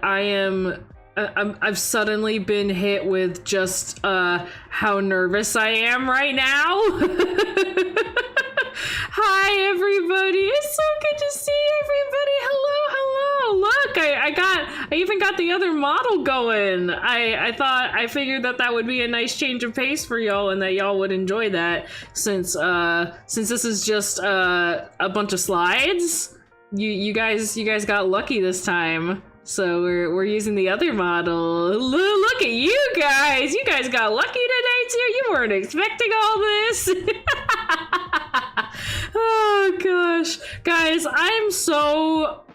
god, I've suddenly been hit with just how nervous I am right now. Hi everybody, it's so good to see everybody. Hello. Look, I even got the other model going. I figured that would be a nice change of pace for y'all and that y'all would enjoy that since this is just a bunch of slides. You guys got lucky this time. So we're using the other model. Look at you guys! You guys got lucky today too. You weren't expecting all this. Oh gosh, guys, I'm so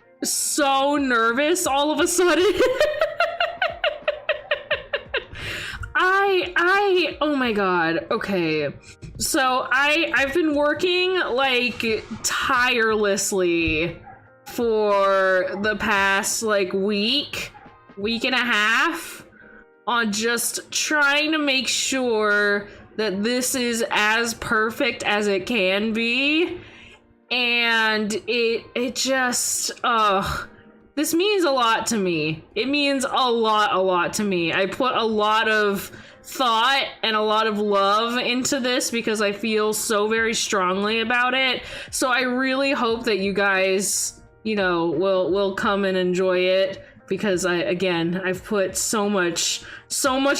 nervous all of a sudden. Oh my god. Okay, so I've been working like tirelessly for the past like week and a half on just trying to make sure that this is as perfect as it can be, and it just this means a lot to me. It means a lot to me. I put a lot of thought and a lot of love into this because I feel so very strongly about it. So I really hope that you guys, you know, will come and enjoy it, because I've put so much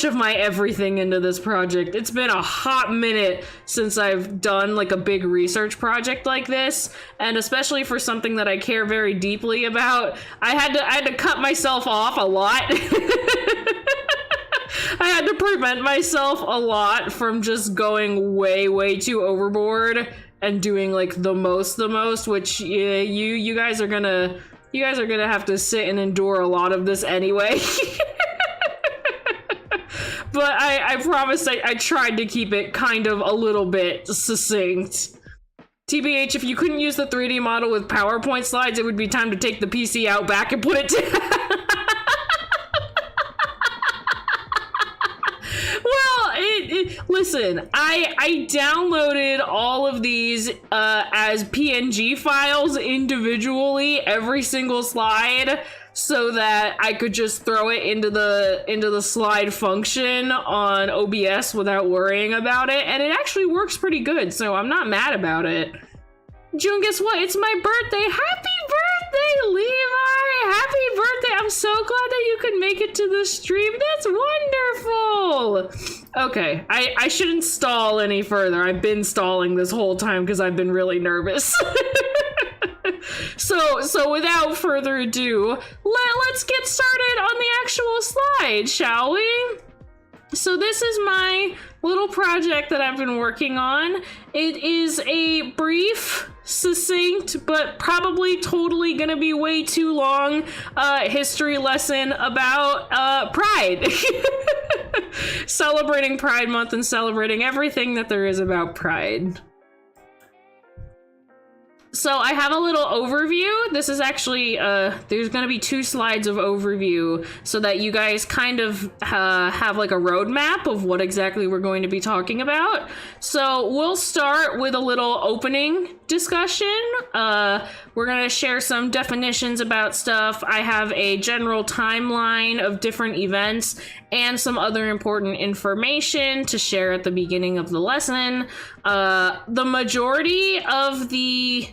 of my everything into this project. It's been a hot minute since I've done like a big research project like this, and especially for something that I care very deeply about, I had to cut myself off a lot. I had to prevent myself a lot from just going way too overboard and doing like the most, which you guys are gonna have to sit and endure a lot of this anyway. But I promise I tried to keep it kind of a little bit succinct. TBH, if you couldn't use the 3D model with PowerPoint slides, it would be time to take the PC out back and put it listen, I downloaded all of these as PNG files individually, every single slide, so that I could just throw it into the slide function on OBS without worrying about it, and it actually works pretty good, so I'm not mad about it. June, guess what? It's my birthday. Happy birthday, Levi! Happy birthday! I'm so glad that you could make it to the stream. That's wonderful! Okay, I shouldn't stall any further. I've been stalling this whole time because I've been really nervous. So without further ado, let's get started on the actual slide, shall we? So this is my little project that I've been working on. It is a brief, succinct, but probably totally gonna be way too long history lesson about Pride. Celebrating Pride Month and celebrating everything that there is about Pride. So I have a little overview. This is actually, there's gonna be 2 slides of overview so that you guys kind of have like a roadmap of what exactly we're going to be talking about. So we'll start with a little opening discussion. We're gonna share some definitions about stuff. I have a general timeline of different events and some other important information to share at the beginning of the lesson. The majority of the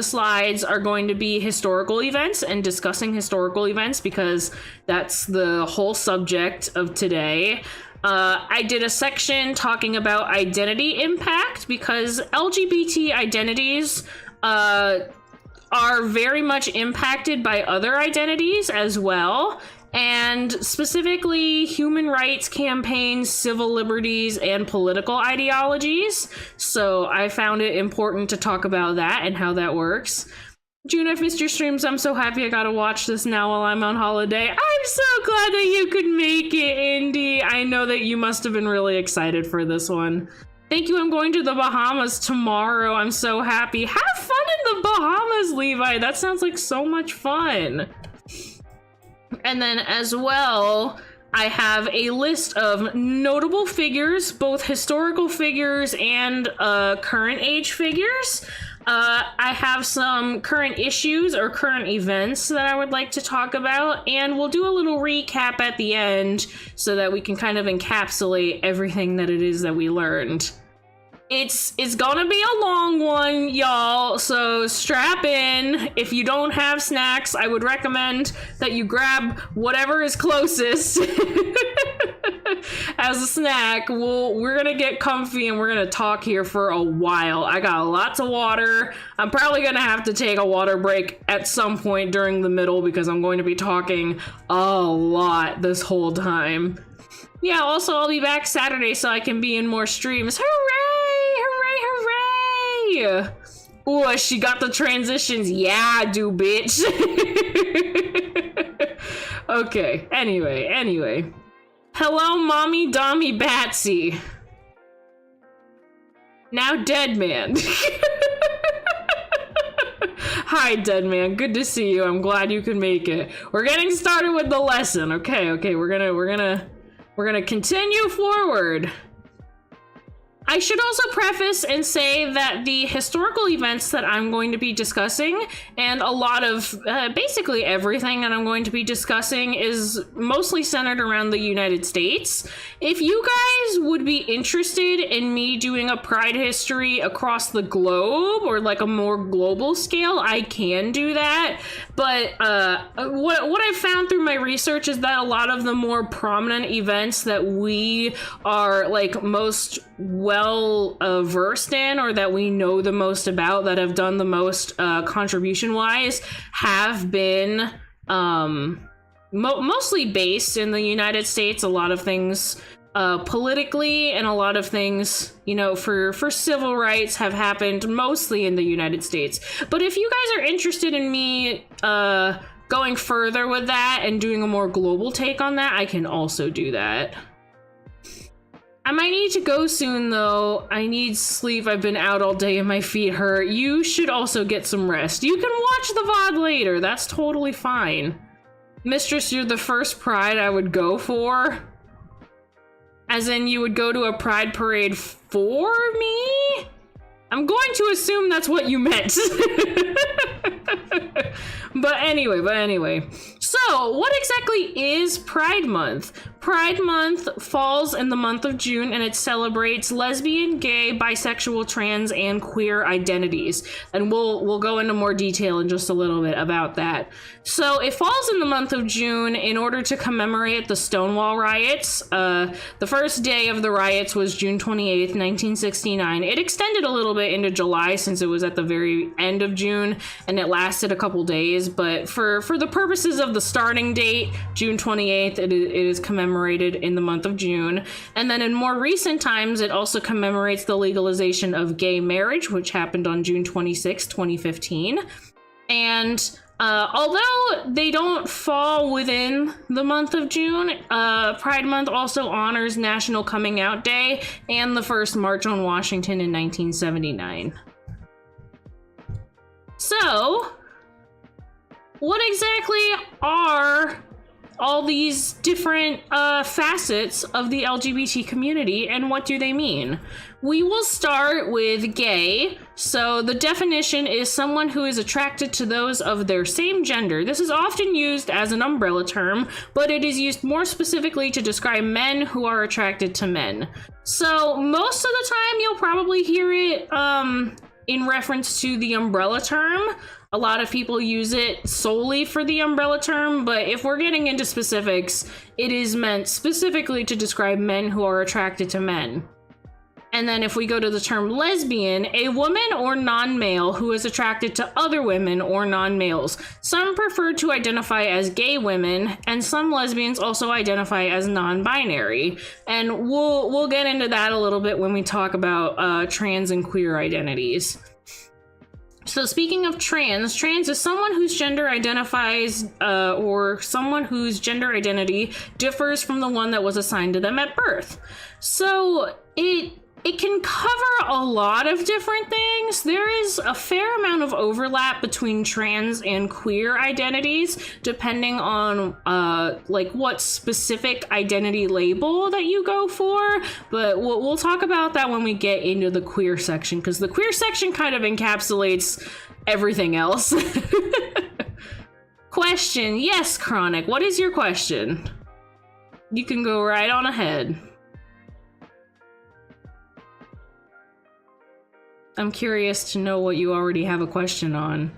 slides are going to be historical events and discussing historical events because that's the whole subject of today. I did a section talking about identity impact because LGBT identities are very much impacted by other identities as well. And specifically human rights campaigns, civil liberties, and political ideologies. So I found it important to talk about that and how that works. June, I've missed your streams. I'm so happy I got to watch this now while I'm on holiday. I'm so glad that you could make it, Indy. I know that you must have been really excited for this one. Thank you. I'm going to the Bahamas tomorrow. I'm so happy. Have fun in the Bahamas, Levi. That sounds like so much fun. And then as well, I have a list of notable figures, both historical figures and current age figures. I have some current issues or current events that I would like to talk about, and we'll do a little recap at the end so that we can kind of encapsulate everything that it is that we learned. It's gonna be a long one, y'all, so strap in. If you don't have snacks, I would recommend that you grab whatever is closest as a snack. We're gonna get comfy and we're gonna talk here for a while. I got lots of water. I'm probably gonna have to take a water break at some point during the middle because I'm going to be talking a lot this whole time. Yeah, also I'll be back Saturday so I can be in more streams. Hooray! Hooray, hooray! Ooh, she got the transitions. Yeah, I do, bitch. Okay, anyway. Hello, Mommy Dommy Batsy. Now Dead Man. Hi, Dead Man. Good to see you. I'm glad you could make it. We're getting started with the lesson. Okay, we're gonna continue forward. I should also preface and say that the historical events that I'm going to be discussing, and a lot of basically everything that I'm going to be discussing, is mostly centered around the United States. If you guys would be interested in me doing a Pride history across the globe or like a more global scale, I can do that. But what I've found through my research is that a lot of the more prominent events that we are like most well versed in, or that we know the most about, that have done the most contribution wise, have been mostly based in the United States. A lot of things politically, and a lot of things, you know, for civil rights have happened mostly in the United States. But if you guys are interested in me going further with that and doing a more global take on that, I can also do that. I might need to go soon, though. I need sleep. I've been out all day and my feet hurt. You should also get some rest. You can watch the VOD later. That's totally fine. Mistress, you're the first Pride I would go for. As in, you would go to a Pride parade for me? I'm going to assume that's what you meant. But anyway. So, what exactly is Pride Month? Pride Month falls in the month of June, and it celebrates lesbian, gay, bisexual, trans, and queer identities. And we'll go into more detail in just a little bit about that. So it falls in the month of June in order to commemorate the Stonewall riots. The first day of the riots was June 28th, 1969. It extended a little bit into July since it was at the very end of June, and it lasted a couple days. But for the purposes of the starting date, June 28th, it is commemorated in the month of June. And then in more recent times, it also commemorates the legalization of gay marriage, which happened on June 26, 2015. And although they don't fall within the month of June, Pride Month also honors National Coming Out Day and the first March on Washington in 1979. So, what exactly are all these different facets of the LGBT community, and what do they mean? We will start with gay. So the definition is someone who is attracted to those of their same gender. This is often used as an umbrella term, but it is used more specifically to describe men who are attracted to men. So most of the time you'll probably hear it in reference to the umbrella term. A lot of people use it solely for the umbrella term, but if we're getting into specifics, it is meant specifically to describe men who are attracted to men. And then if we go to the term lesbian, a woman or non-male who is attracted to other women or non-males. Some prefer to identify as gay women, and some lesbians also identify as non-binary. And we'll get into that a little bit when we talk about trans and queer identities. So speaking of trans is someone whose gender identifies, or someone whose gender identity differs from the one that was assigned to them at birth. So it it can cover a lot of different things. There is a fair amount of overlap between trans and queer identities, depending on like what specific identity label that you go for. But we'll talk about that when we get into the queer section, because the queer section kind of encapsulates everything else. Question. Yes, Chronic. What is your question? You can go right on ahead. I'm curious to know what you already have a question on.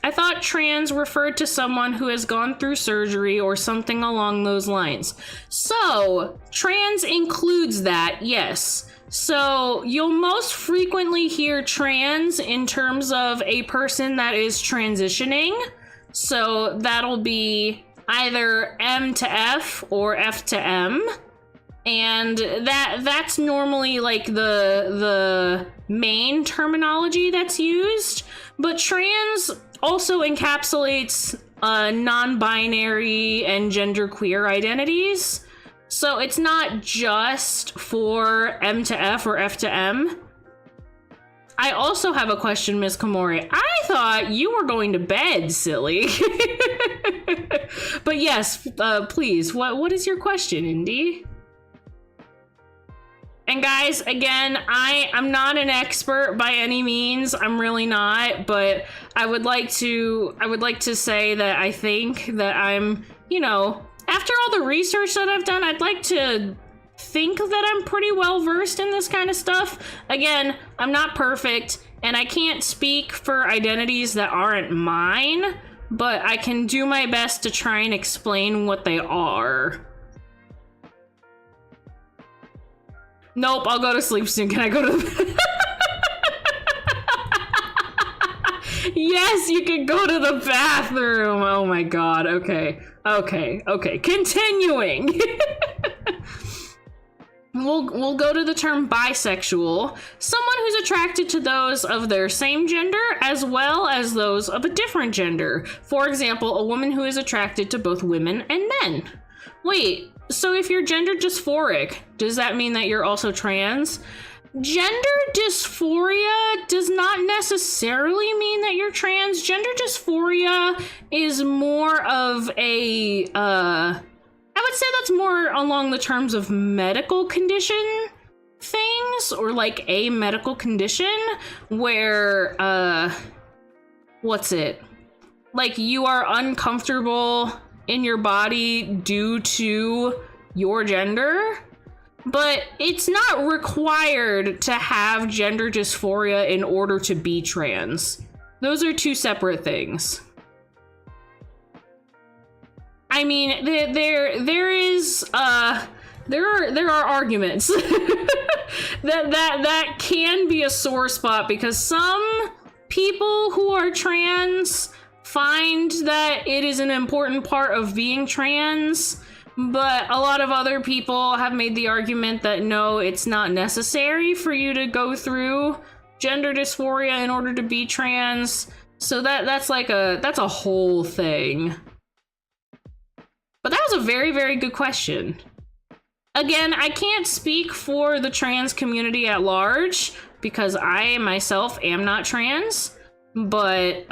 I thought trans referred to someone who has gone through surgery or something along those lines. So, trans includes that, yes. So, you'll most frequently hear trans in terms of a person that is transitioning. So, that'll be either M to F or F to M. And that's normally like the main terminology that's used. But trans also encapsulates non-binary and genderqueer identities. So it's not just for M to F or F to M. I also have a question, Miss Koumori. I thought you were going to bed, silly. But yes, please, what is your question, Indy? And guys, again, I'm not an expert by any means. I'm really not, but I would like to say that I think that I'm, you know, after all the research that I've done, I'd like to think that I'm pretty well versed in this kind of stuff. Again, I'm not perfect, and I can't speak for identities that aren't mine, but I can do my best to try and explain what they are. Nope, I'll go to sleep soon. Can I go to the... Yes, you can go to the bathroom. Oh my god. Okay. Continuing. We'll go to the term bisexual. Someone who's attracted to those of their same gender as well as those of a different gender. For example, a woman who is attracted to both women and men. Wait, so if you're gender dysphoric, does that mean that you're also trans? Gender dysphoria does not necessarily mean that you're trans. Gender dysphoria is more of a, I would say that's more along the terms of medical condition things, or like a medical condition where, what's it? Like you are uncomfortable in your body due to your gender. But it's not required to have gender dysphoria in order to be trans. Those are two separate things. I mean, there are arguments that can be a sore spot, because some people who are trans find that it is an important part of being trans. But a lot of other people have made the argument that no, it's not necessary for you to go through gender dysphoria in order to be trans. So that's a whole thing. But that was a very, very good question. Again, I can't speak for the trans community at large because I myself am not trans, but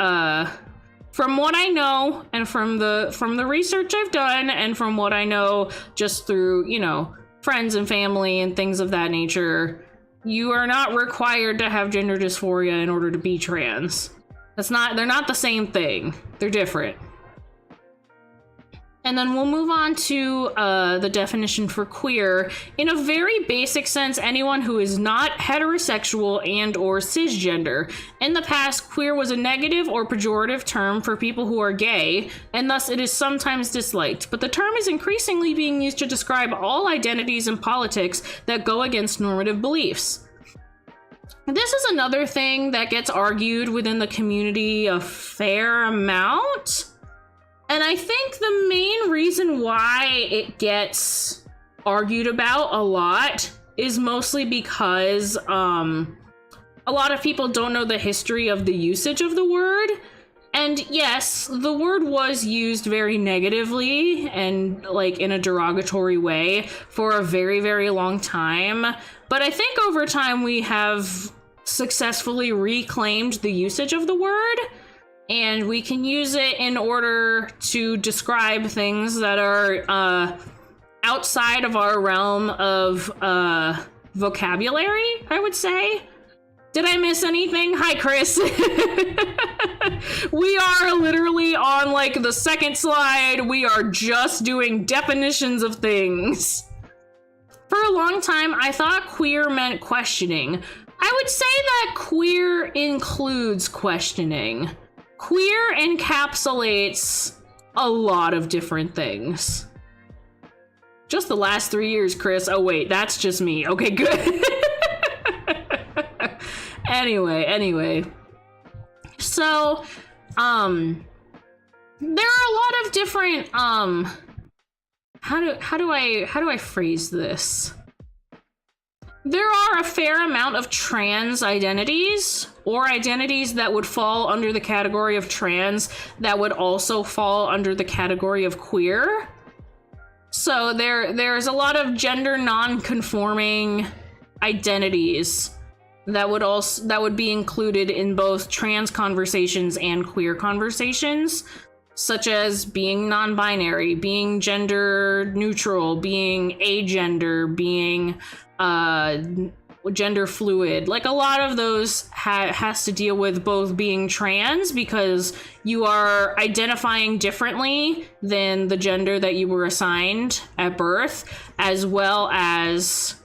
from what I know, and from the research I've done, and from what I know just through, you know, friends and family and things of that nature, you are not required to have gender dysphoria in order to be trans. They're not the same thing. They're different. And then we'll move on to the definition for queer. In a very basic sense, anyone who is not heterosexual and or cisgender. In the past, queer was a negative or pejorative term for people who are gay, and thus it is sometimes disliked. But the term is increasingly being used to describe all identities in politics that go against normative beliefs. This is another thing that gets argued within the community a fair amount. And I think the main reason why it gets argued about a lot is mostly because a lot of people don't know the history of the usage of the word. And yes, the word was used very negatively and like in a derogatory way for a very, very long time. But I think over time we have successfully reclaimed the usage of the word, and we can use it in order to describe things that are outside of our realm of vocabulary, I would say. Did I miss anything? Hi, Chris. We are literally on like the second slide. We are just doing definitions of things. For a long time, I thought queer meant questioning. I would say that queer includes questioning. Queer encapsulates a lot of different things. Just the last 3 years, Chris. Oh wait, that's just me. Okay, good. Anyway. So, there are a lot of different, how do I phrase this? There are a fair amount of trans identities, or identities that would fall under the category of trans that would also fall under the category of queer. So there's a lot of gender non-conforming identities that would be included in both trans conversations and queer conversations, such as being non-binary, being gender neutral, being agender, being gender fluid. Like a lot of those has to deal with both being trans because you are identifying differently than the gender that you were assigned at birth, as well as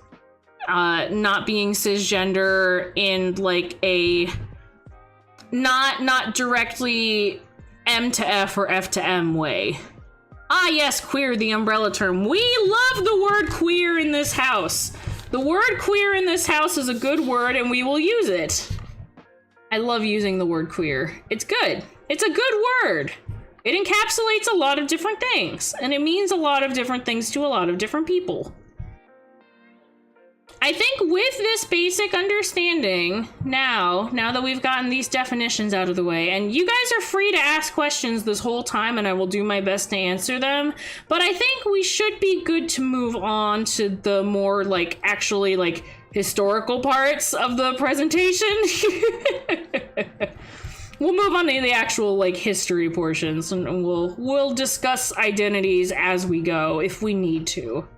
not being cisgender in like a not directly M to F or F to M way. Ah yes, queer, the umbrella term. We love the word queer in this house. The word queer in this house is a good word and we will use it. I love using the word queer. It's good. It's a good word. It encapsulates a lot of different things, and it means a lot of different things to a lot of different people. I think with this basic understanding, now that we've gotten these definitions out of the way, and you guys are free to ask questions this whole time and I will do my best to answer them, but I think we should be good to move on to the more like actually like historical parts of the presentation. We'll move on to the actual like history portions, and we'll discuss identities as we go if we need to.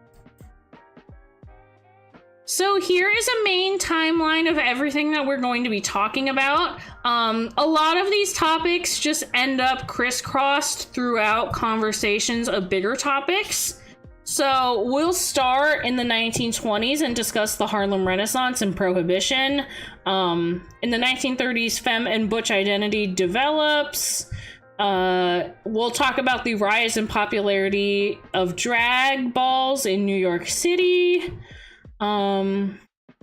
So here is a main timeline of everything that we're going to be talking about. A lot of these topics just end up crisscrossed throughout conversations of bigger topics. So we'll start in the 1920s and discuss the Harlem Renaissance and Prohibition. In the 1930s, femme and butch identity develops. We'll talk about the rise in popularity of drag balls in New York City.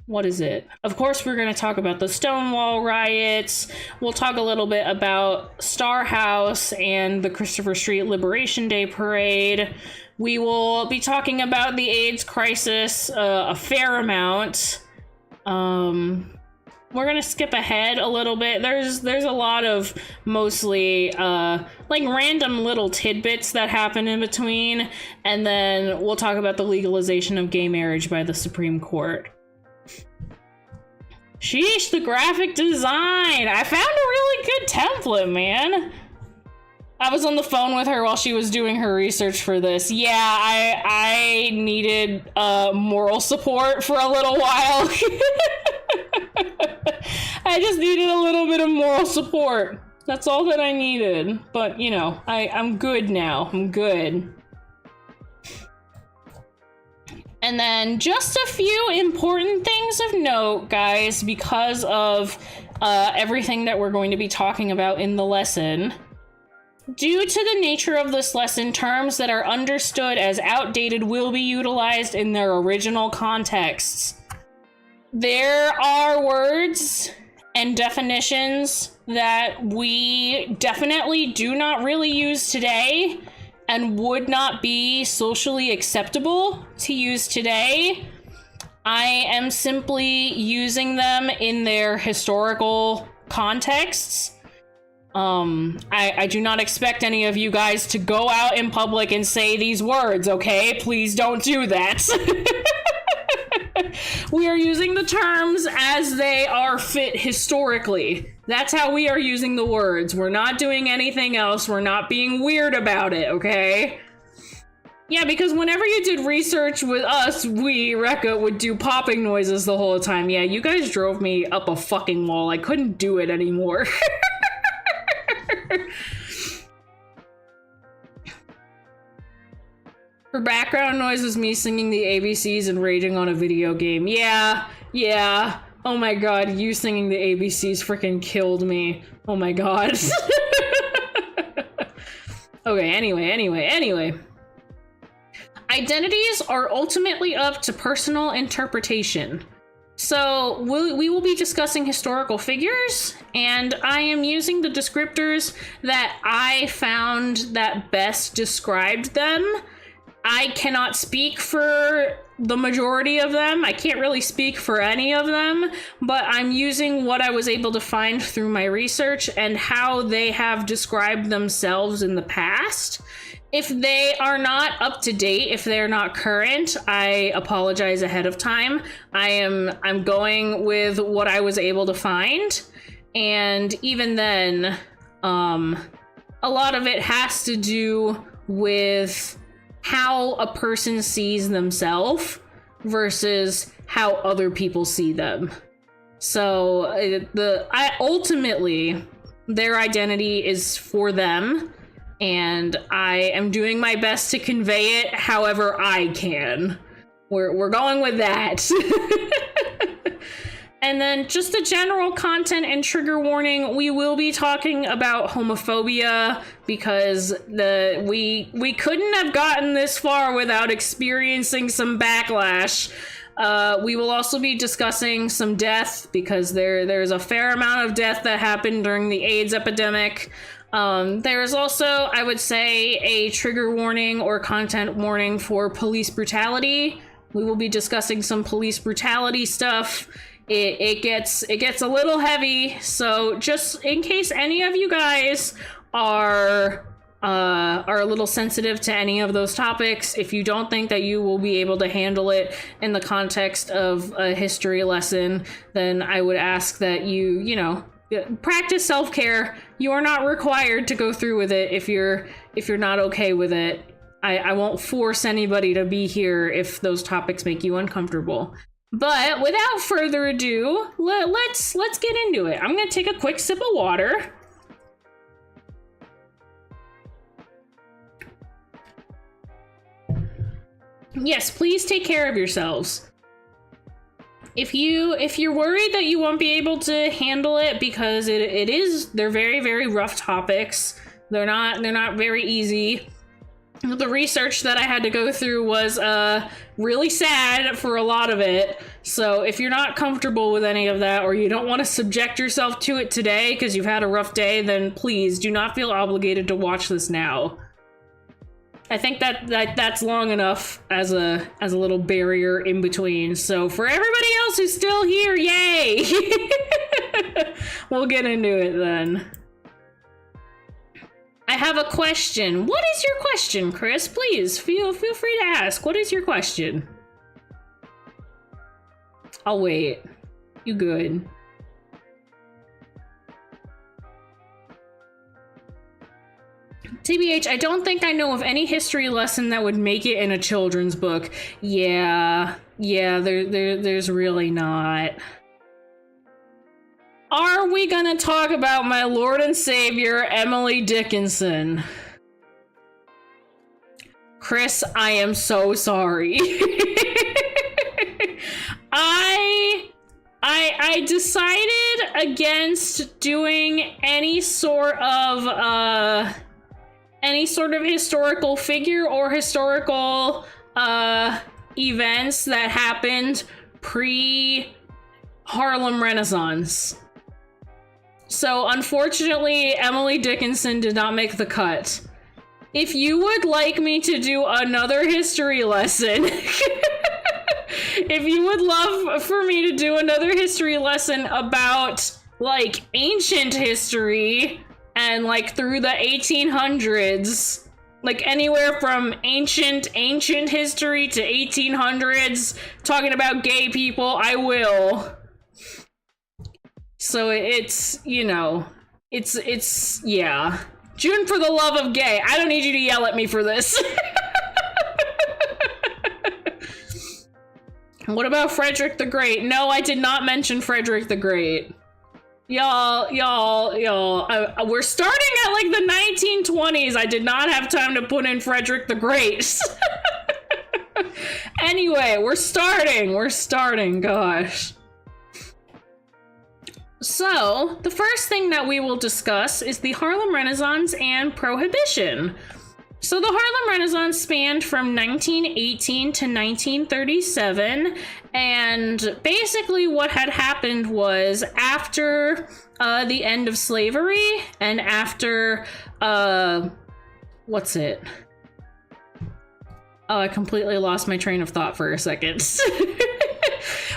What is it? Of course, we're going to talk about the Stonewall riots. We'll talk a little bit about Star House and the Christopher Street Liberation Day Parade. We will be talking about the AIDS crisis a fair amount. We're going to skip ahead a little bit. There's a lot of mostly like random little tidbits that happen in between. And then we'll talk about the legalization of gay marriage by the Supreme Court. Sheesh, the graphic design. I found a really good template, man. I was on the phone with her while she was doing her research for this. Yeah, I needed moral support for a little while. I just needed a little bit of moral support. That's all that I needed. But, you know, I'm good now. I'm good. And then just a few important things of note, guys, because of everything that we're going to be talking about in the lesson. Due to the nature of this lesson, terms that are understood as outdated will be utilized in their original contexts. There are words and definitions that we definitely do not really use today and would not be socially acceptable to use today. I am simply using them in their historical contexts. I do not expect any of you guys to go out in public and say these words, okay? Please don't do that. We are using the terms as they are fit historically. That's how we are using the words. We're not doing anything else. We're not being weird about it, okay? Yeah, because whenever you did research with us, Rekka would do popping noises the whole time. Yeah, you guys drove me up a fucking wall. I couldn't do it anymore. For background noise is me singing the ABCs and raging on a video game. Yeah. Oh my god, you singing the ABCs freaking killed me. Oh my god. Okay, anyway. Identities are ultimately up to personal interpretation. So we will be discussing historical figures, and I am using the descriptors that I found that best described them. I cannot speak for the majority of them. I can't really speak for any of them, but I'm using what I was able to find through my research and how they have described themselves in the past. If they are not up to date, if they're not current, I apologize ahead of time. I'm going with what I was able to find, and even then, a lot of it has to do with how a person sees themselves versus how other people see them. So ultimately their identity is for them, and I am doing my best to convey it however I can. We're going with that. And then just a general content and trigger warning, we will be talking about homophobia because we couldn't have gotten this far without experiencing some backlash. We will also be discussing some death because there's a fair amount of death that happened during the AIDS epidemic. There is also, I would say, a trigger warning or content warning for police brutality. We will be discussing some police brutality stuff. It gets a little heavy, so just in case any of you guys are a little sensitive to any of those topics, if you don't think that you will be able to handle it in the context of a history lesson, then I would ask that you know, practice self-care. You are not required to go through with it if you're not okay with it. I won't force anybody to be here if those topics make you uncomfortable. But without further ado, let's get into it. I'm gonna take a quick sip of water. Yes, please take care of yourselves. If you're worried that you won't be able to handle it, because they're very, very rough topics. They're not very easy. The research that I had to go through was really sad for a lot of it. So if you're not comfortable with any of that, or you don't want to subject yourself to it today because you've had a rough day, then please do not feel obligated to watch this now. I think that's long enough as a little barrier in between. So for everybody else who's still here, yay! We'll get into it then. I have a question. What is your question, Chris? Please feel free to ask. What is your question? I'll wait. You good? TBH, I don't think I know of any history lesson that would make it in a children's book. Yeah, there's really not. Are we gonna talk about my Lord and Savior, Emily Dickinson? Chris, I am so sorry. I decided against doing any sort of historical figure or historical events that happened pre-Harlem Renaissance. So unfortunately, Emily Dickinson did not make the cut. If you would like me to do another history lesson if you would love for me to do another history lesson about like ancient history and like through the 1800s, like anywhere from ancient history to 1800s, talking about gay people, I will. So it's, you know, it's yeah. June, for the love of gay, I don't need you to yell at me for this. What about Frederick the Great? No, I did not mention Frederick the Great. Y'all, we're starting at like the 1920s. I did not have time to put in Frederick the Great. Anyway, we're starting, gosh. So, the first thing that we will discuss is the Harlem Renaissance and Prohibition. So the Harlem Renaissance spanned from 1918 to 1937, and basically what had happened was after the end of slavery and after, what's it? Oh, I completely lost my train of thought for a second.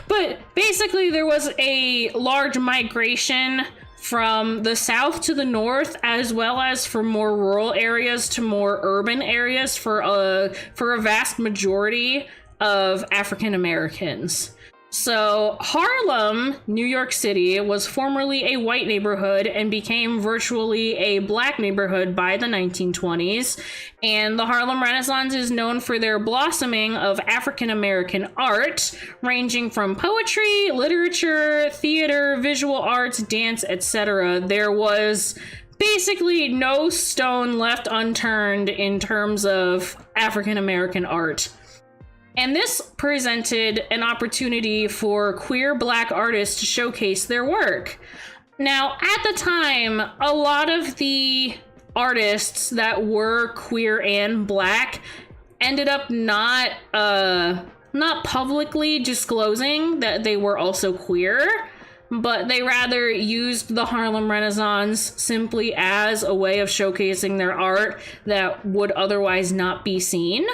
But basically there was a large migration from the south to the north, as well as from more rural areas to more urban areas for a vast majority of African Americans. So Harlem, New York City, was formerly a white neighborhood and became virtually a black neighborhood by the 1920s. And the Harlem Renaissance is known for their blossoming of African American art, ranging from poetry, literature, theater, visual arts, dance, etc. There was basically no stone left unturned in terms of African American art. And this presented an opportunity for queer black artists to showcase their work. Now, at the time, a lot of the artists that were queer and black ended up not publicly disclosing that they were also queer, but they rather used the Harlem Renaissance simply as a way of showcasing their art that would otherwise not be seen.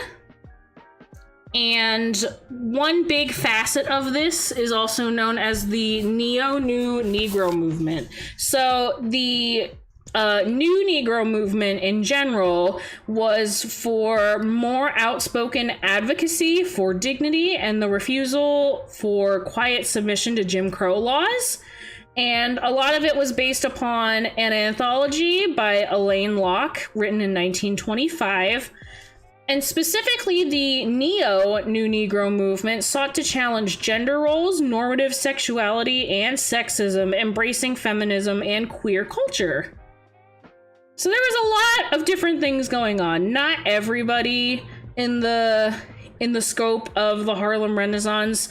And one big facet of this is also known as the Neo-New Negro movement. So the New Negro movement in general was for more outspoken advocacy for dignity and the refusal for quiet submission to Jim Crow laws. And a lot of it was based upon an anthology by Elaine Locke, written in 1925. And specifically, the Neo-New Negro movement sought to challenge gender roles, normative sexuality, and sexism, embracing feminism and queer culture. So there was a lot of different things going on. Not everybody in the scope of the Harlem Renaissance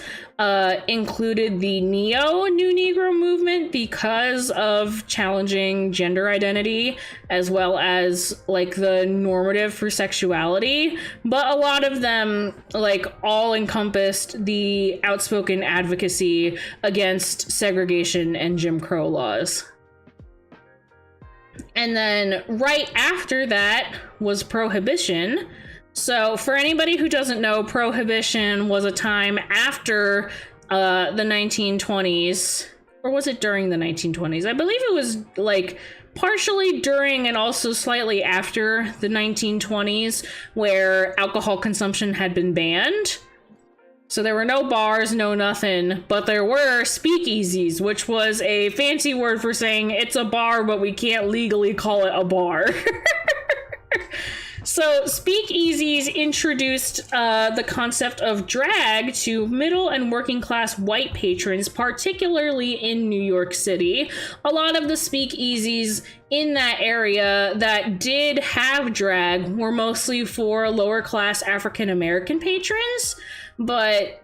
included the Neo-New Negro movement because of challenging gender identity as well as like the normative for sexuality, but a lot of them like all encompassed the outspoken advocacy against segregation and Jim Crow laws. And then right after that was Prohibition. So for anybody who doesn't know, Prohibition was a time after the 1920s, or was it during the 1920s? I believe it was like partially during and also slightly after the 1920s, where alcohol consumption had been banned. So there were no bars, no nothing, but there were speakeasies, which was a fancy word for saying it's a bar, but we can't legally call it a bar. So speakeasies introduced the concept of drag to middle and working class white patrons, particularly in New York City. A lot of the speakeasies in that area that did have drag were mostly for lower class African American patrons, but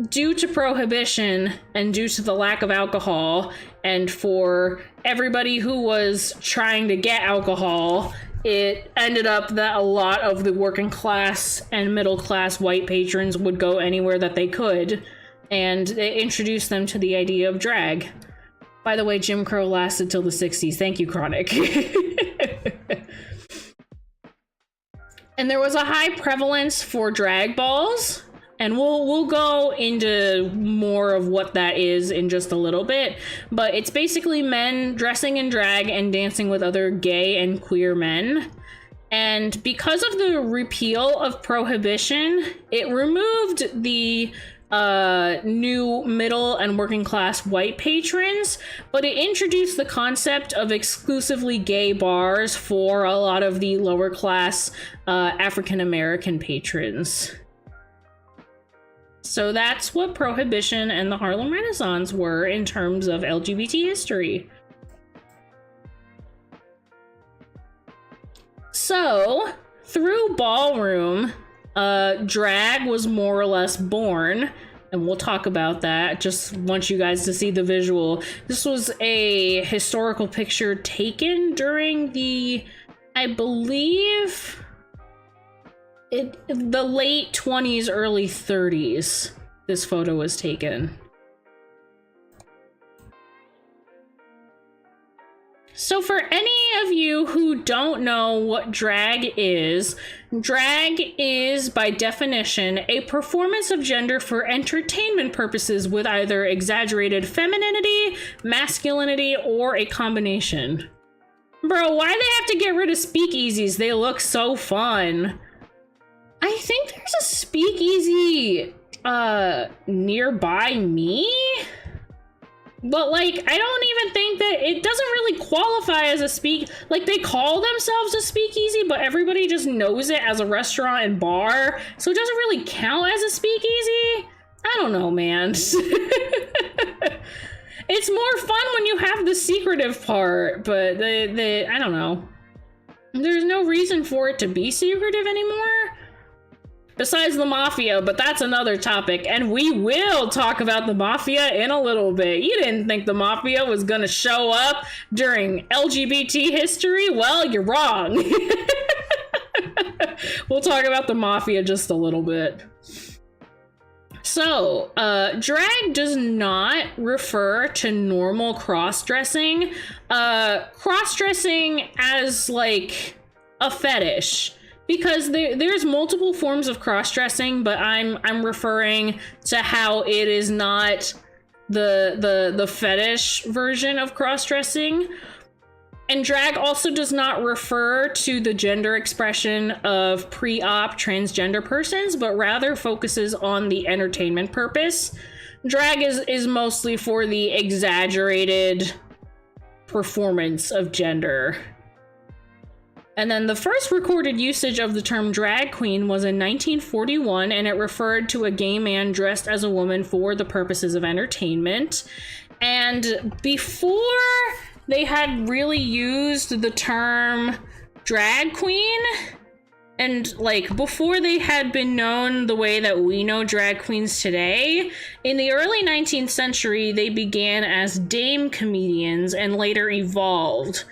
due to Prohibition and due to the lack of alcohol, and for everybody who was trying to get alcohol, it ended up that a lot of the working class and middle class white patrons would go anywhere that they could, and it introduced them to the idea of drag. By the way, Jim Crow lasted till the 60s. Thank you, Chronic. And there was a high prevalence for drag balls, And we'll go into more of what that is in just a little bit, but it's basically men dressing in drag and dancing with other gay and queer men. And because of the repeal of prohibition, it removed the new middle and working class white patrons, but it introduced the concept of exclusively gay bars for a lot of the lower class African American patrons. So that's what Prohibition and the Harlem Renaissance were in terms of LGBT history. So, through ballroom, drag was more or less born, and we'll talk about that. Just want you guys to see the visual. This was a historical picture taken during the, I believe, the late 20s, early 30s. This photo was taken. So for any of you who don't know what drag is by definition a performance of gender for entertainment purposes with either exaggerated femininity, masculinity, or a combination. Bro, why do they have to get rid of speakeasies? They look so fun. I think there's a speakeasy nearby me. But, like, I don't even think that it doesn't really qualify as a like, they call themselves a speakeasy, but everybody just knows it as a restaurant and bar, so it doesn't really count as a speakeasy? I don't know, man. It's more fun when you have the secretive part, but I don't know. There's no reason for it to be secretive anymore. Besides the mafia, but that's another topic, and we will talk about the mafia in a little bit. You didn't think the mafia was gonna show up during LGBT history? Well, you're wrong. We'll talk about the mafia just a little bit. So, drag does not refer to normal cross-dressing. Cross-dressing as, like, a fetish. Because there's multiple forms of cross-dressing, but I'm referring to how it is not the fetish version of cross-dressing. And drag also does not refer to the gender expression of pre-op transgender persons, but rather focuses on the entertainment purpose. Drag is mostly for the exaggerated performance of gender. And then the first recorded usage of the term drag queen was in 1941, and it referred to a gay man dressed as a woman for the purposes of entertainment. And before they had really used the term drag queen, and like before they had been known the way that we know drag queens today, in the early 19th century, they began as dame comedians and later evolved.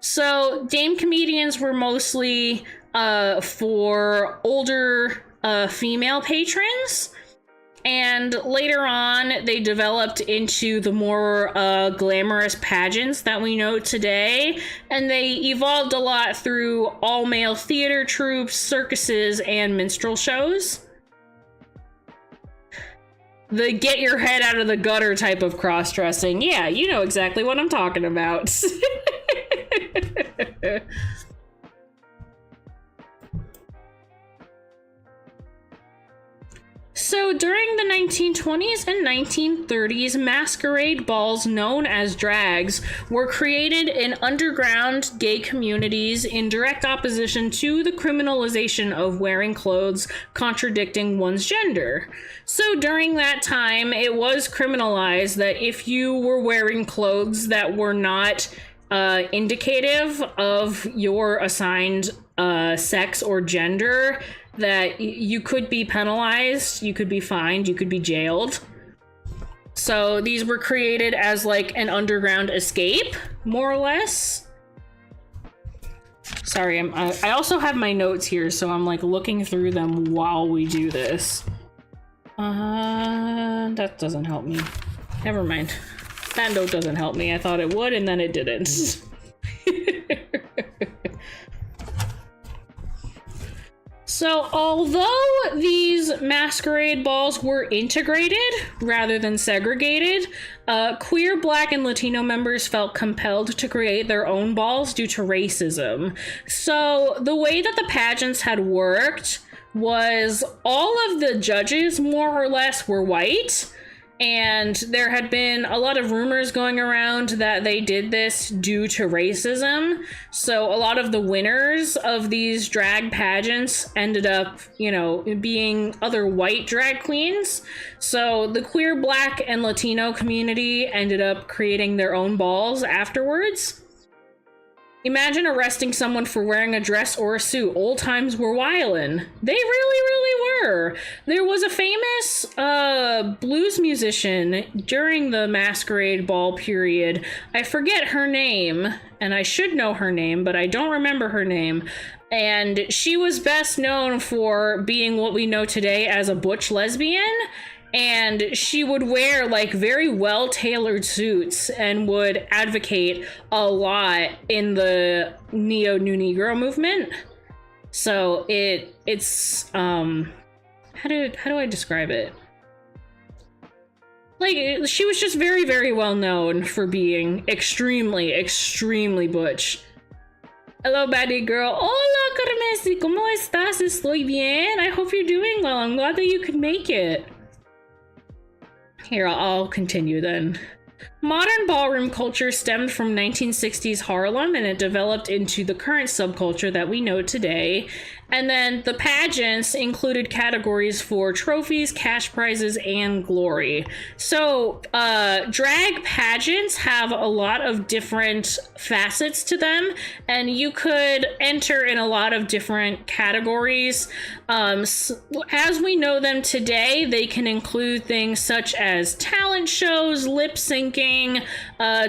So dame comedians were mostly for older female patrons, and later on they developed into the more glamorous pageants that we know today, and they evolved a lot through all-male theater troupes, circuses, and minstrel shows. The get your head out of the gutter type of cross-dressing. Yeah, you know exactly what I'm talking about. So during the 1920s and 1930s, masquerade balls known as drags were created in underground gay communities in direct opposition to the criminalization of wearing clothes contradicting one's gender. So during that time, it was criminalized that if you were wearing clothes that were not indicative of your assigned sex or gender, that you could be penalized, you could be fined, you could be jailed. So these were created as like an underground escape, more or less. Sorry, I also have my notes here, so I'm like looking through them while we do this. That doesn't help me. Never mind. That note doesn't help me. I thought it would, and then it So, although these masquerade balls were integrated rather than segregated, queer, Black, and Latino members felt compelled to create their own balls due to racism. So, the way that the pageants had worked was all of the judges, more or less, were white. And there had been a lot of rumors going around that they did this due to racism. So a lot of the winners of these drag pageants ended up, you know, being other white drag queens. So the queer, Black, and Latino community ended up creating their own balls afterwards. Imagine arresting someone for wearing a dress or a suit. Old times were wildin'. They really were. There was a famous blues musician during the masquerade ball period. I forget her name, and I should know her name, but I don't remember her name. And she was best known for being what we know today as a butch lesbian. And she would wear like very well tailored suits and would advocate a lot in the neo new Negro movement. So it's how do I describe it? Like, she was just very well known for being extremely butch. Hello, baddie girl. Hola, Carmesi. ¿Cómo estás? Estoy bien. I hope you're doing well. I'm glad that you could make it. Here, I'll continue then. Modern ballroom culture stemmed from 1960s Harlem, and it developed into the current subculture that we know today. And then the pageants included categories for trophies, cash prizes, and glory. So drag pageants have a lot of different facets to them, and you could enter in a lot of different categories. As we know them today, they can include things such as talent shows, lip syncing,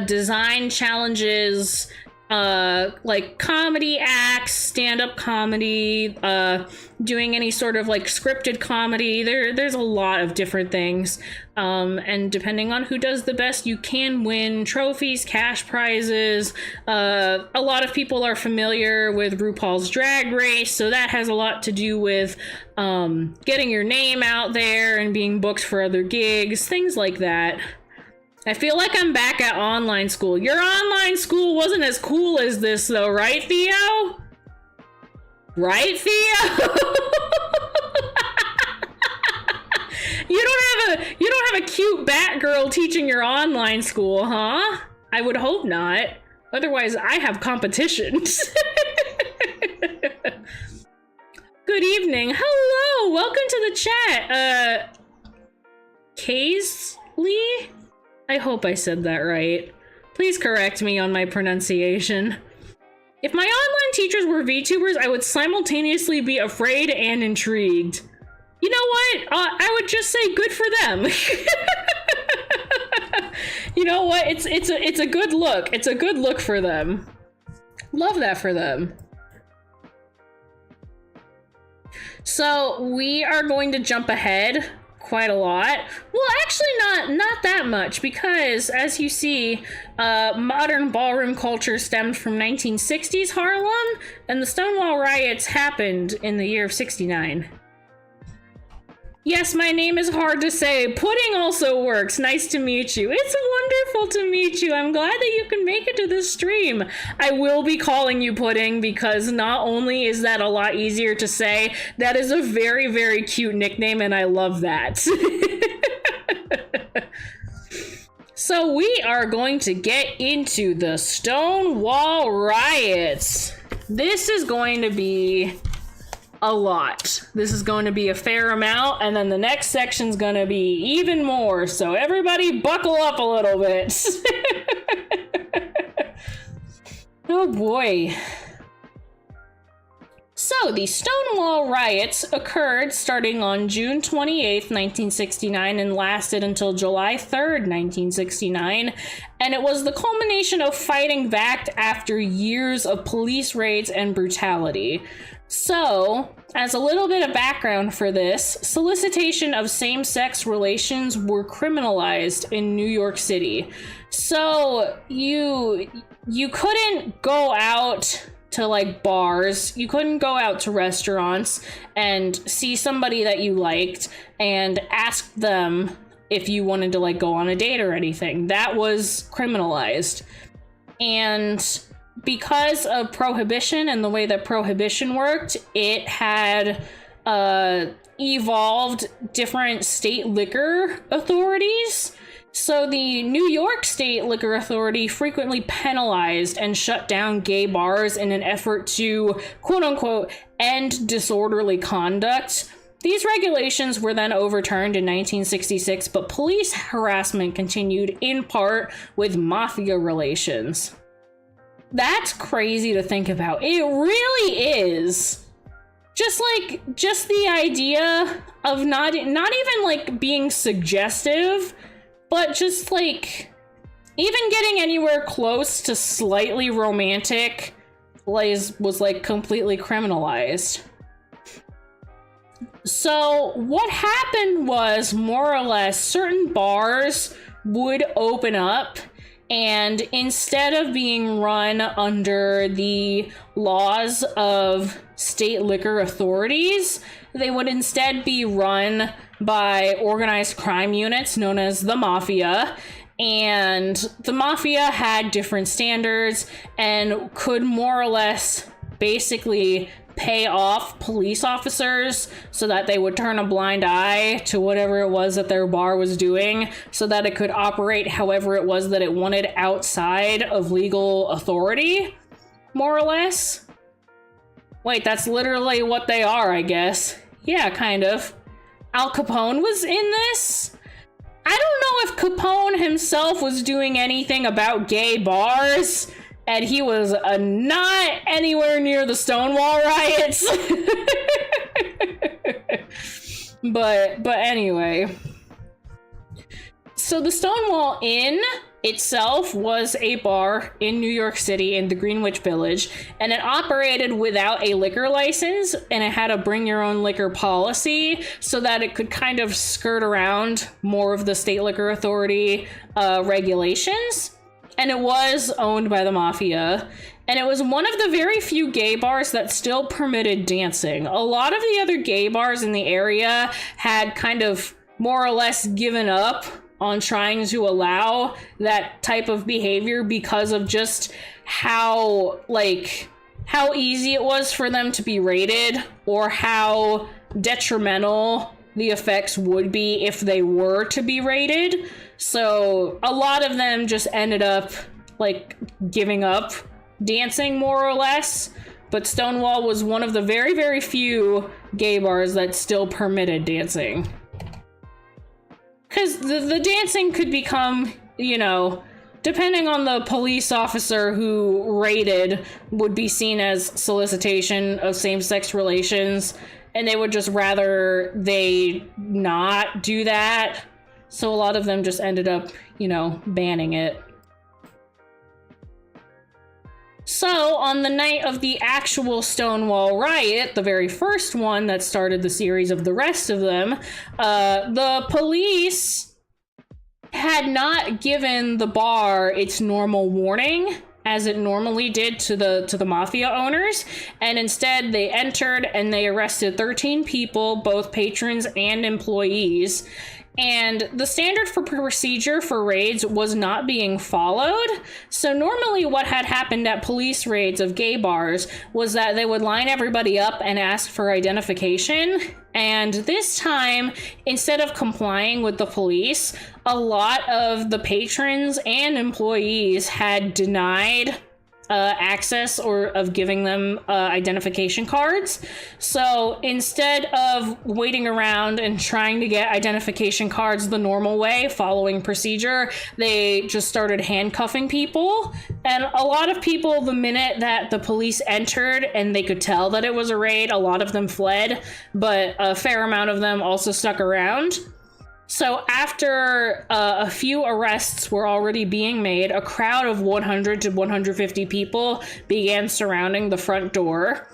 design challenges, like comedy acts, stand-up comedy, doing any sort of like scripted comedy. There's a lot of different things. And depending on who does the best, you can win trophies, cash prizes. A lot of people are familiar with RuPaul's Drag Race, so that has a lot to do with getting your name out there and being booked for other gigs, things like that. I feel like I'm back at online school. Your online school wasn't as cool as this though, right, Theo? Right, Theo? You don't have a cute Batgirl teaching your online school, huh? I would hope not. Otherwise, I have competitions. Good evening. Hello, welcome to the chat. Kaisley? I hope I said that right. Please correct me on my pronunciation. If my online teachers were VTubers, I would simultaneously be afraid and intrigued. You know what? I would just say good for them. You know what? It's a good look. It's a good look for them. Love that for them. So we are going to jump ahead quite a lot. Well, actually not that much, because as you see, modern ballroom culture stemmed from 1960s Harlem, and the Stonewall riots happened in the year of 69. Yes, my name is hard to say. Pudding also works. Nice to meet you. It's wonderful to meet you. I'm glad that you can make it to this stream. I will be calling you Pudding because not only is that a lot easier to say, that is a very cute nickname, and I love that. So we are going to get into the Stonewall riots. This is going to be a lot. This is going to be a fair amount, and then the next section's gonna be even more, so everybody buckle up a little bit. Oh boy. So the Stonewall riots occurred starting on June 28th, 1969 and lasted until July 3rd, 1969, and it was the culmination of fighting back after years of police raids and brutality. So, as a little bit of background for this, solicitation of same-sex relations were criminalized in New York City. So, you couldn't go out to like bars. You couldn't go out to restaurants and see somebody that you liked and ask them if you wanted to like go on a date or anything. That was criminalized. And because of prohibition and the way that prohibition worked, it had evolved different state liquor authorities. So the New York State Liquor Authority frequently penalized and shut down gay bars in an effort to, quote unquote, end disorderly conduct. These regulations were then overturned in 1966, but police harassment continued in part with mafia relations. That's crazy to think about. It really is. Just the idea of not even like being suggestive, but just like even getting anywhere close to slightly romantic was like completely criminalized. So what happened was, more or less, certain bars would open up, and instead of being run under the laws of state liquor authorities, they would instead be run by organized crime units known as the mafia. And the mafia had different standards and could more or less basically pay off police officers so that they would turn a blind eye to whatever it was that their bar was doing, so that it could operate however it was that it wanted outside of legal authority, more or less. Wait, that's literally what they are, I guess. Yeah, kind of. Al Capone was in this? I don't know if Capone himself was doing anything about gay bars, and he was not anywhere near the Stonewall riots. but anyway. So the Stonewall Inn itself was a bar in New York City in the Greenwich Village, and it operated without a liquor license, and it had a bring your own liquor policy so that it could kind of skirt around more of the state liquor authority regulations. And it was owned by the mafia, and it was one of the very few gay bars that still permitted dancing. A lot of the other gay bars in the area had kind of more or less given up on trying to allow that type of behavior because of just how easy it was for them to be raided, or how detrimental the effects would be if they were to be raided. So a lot of them just ended up like giving up dancing, more or less. But Stonewall was one of the very, very few gay bars that still permitted dancing. Because the dancing could become, you know, depending on the police officer who raided, would be seen as solicitation of same-sex relations, and they would just rather they not do that. So a lot of them just ended up, you know, banning it. So on the night of the actual Stonewall riot, the very first one that started the series of the rest of them, the police had not given the bar its normal warning, as it normally did to the mafia owners, and instead they entered and they arrested 13 people, both patrons and employees. And the standard for procedure for raids was not being followed. So normally what had happened at police raids of gay bars was that they would line everybody up and ask for identification. And this time, instead of complying with the police, a lot of the patrons and employees had denied access or of giving them identification cards. So instead of waiting around and trying to get identification cards the normal way, following procedure, they just started handcuffing people. And a lot of people, the minute that the police entered and they could tell that it was a raid, a lot of them fled, but a fair amount of them also stuck around. So after a few arrests were already being made, a crowd of 100 to 150 people began surrounding the front door.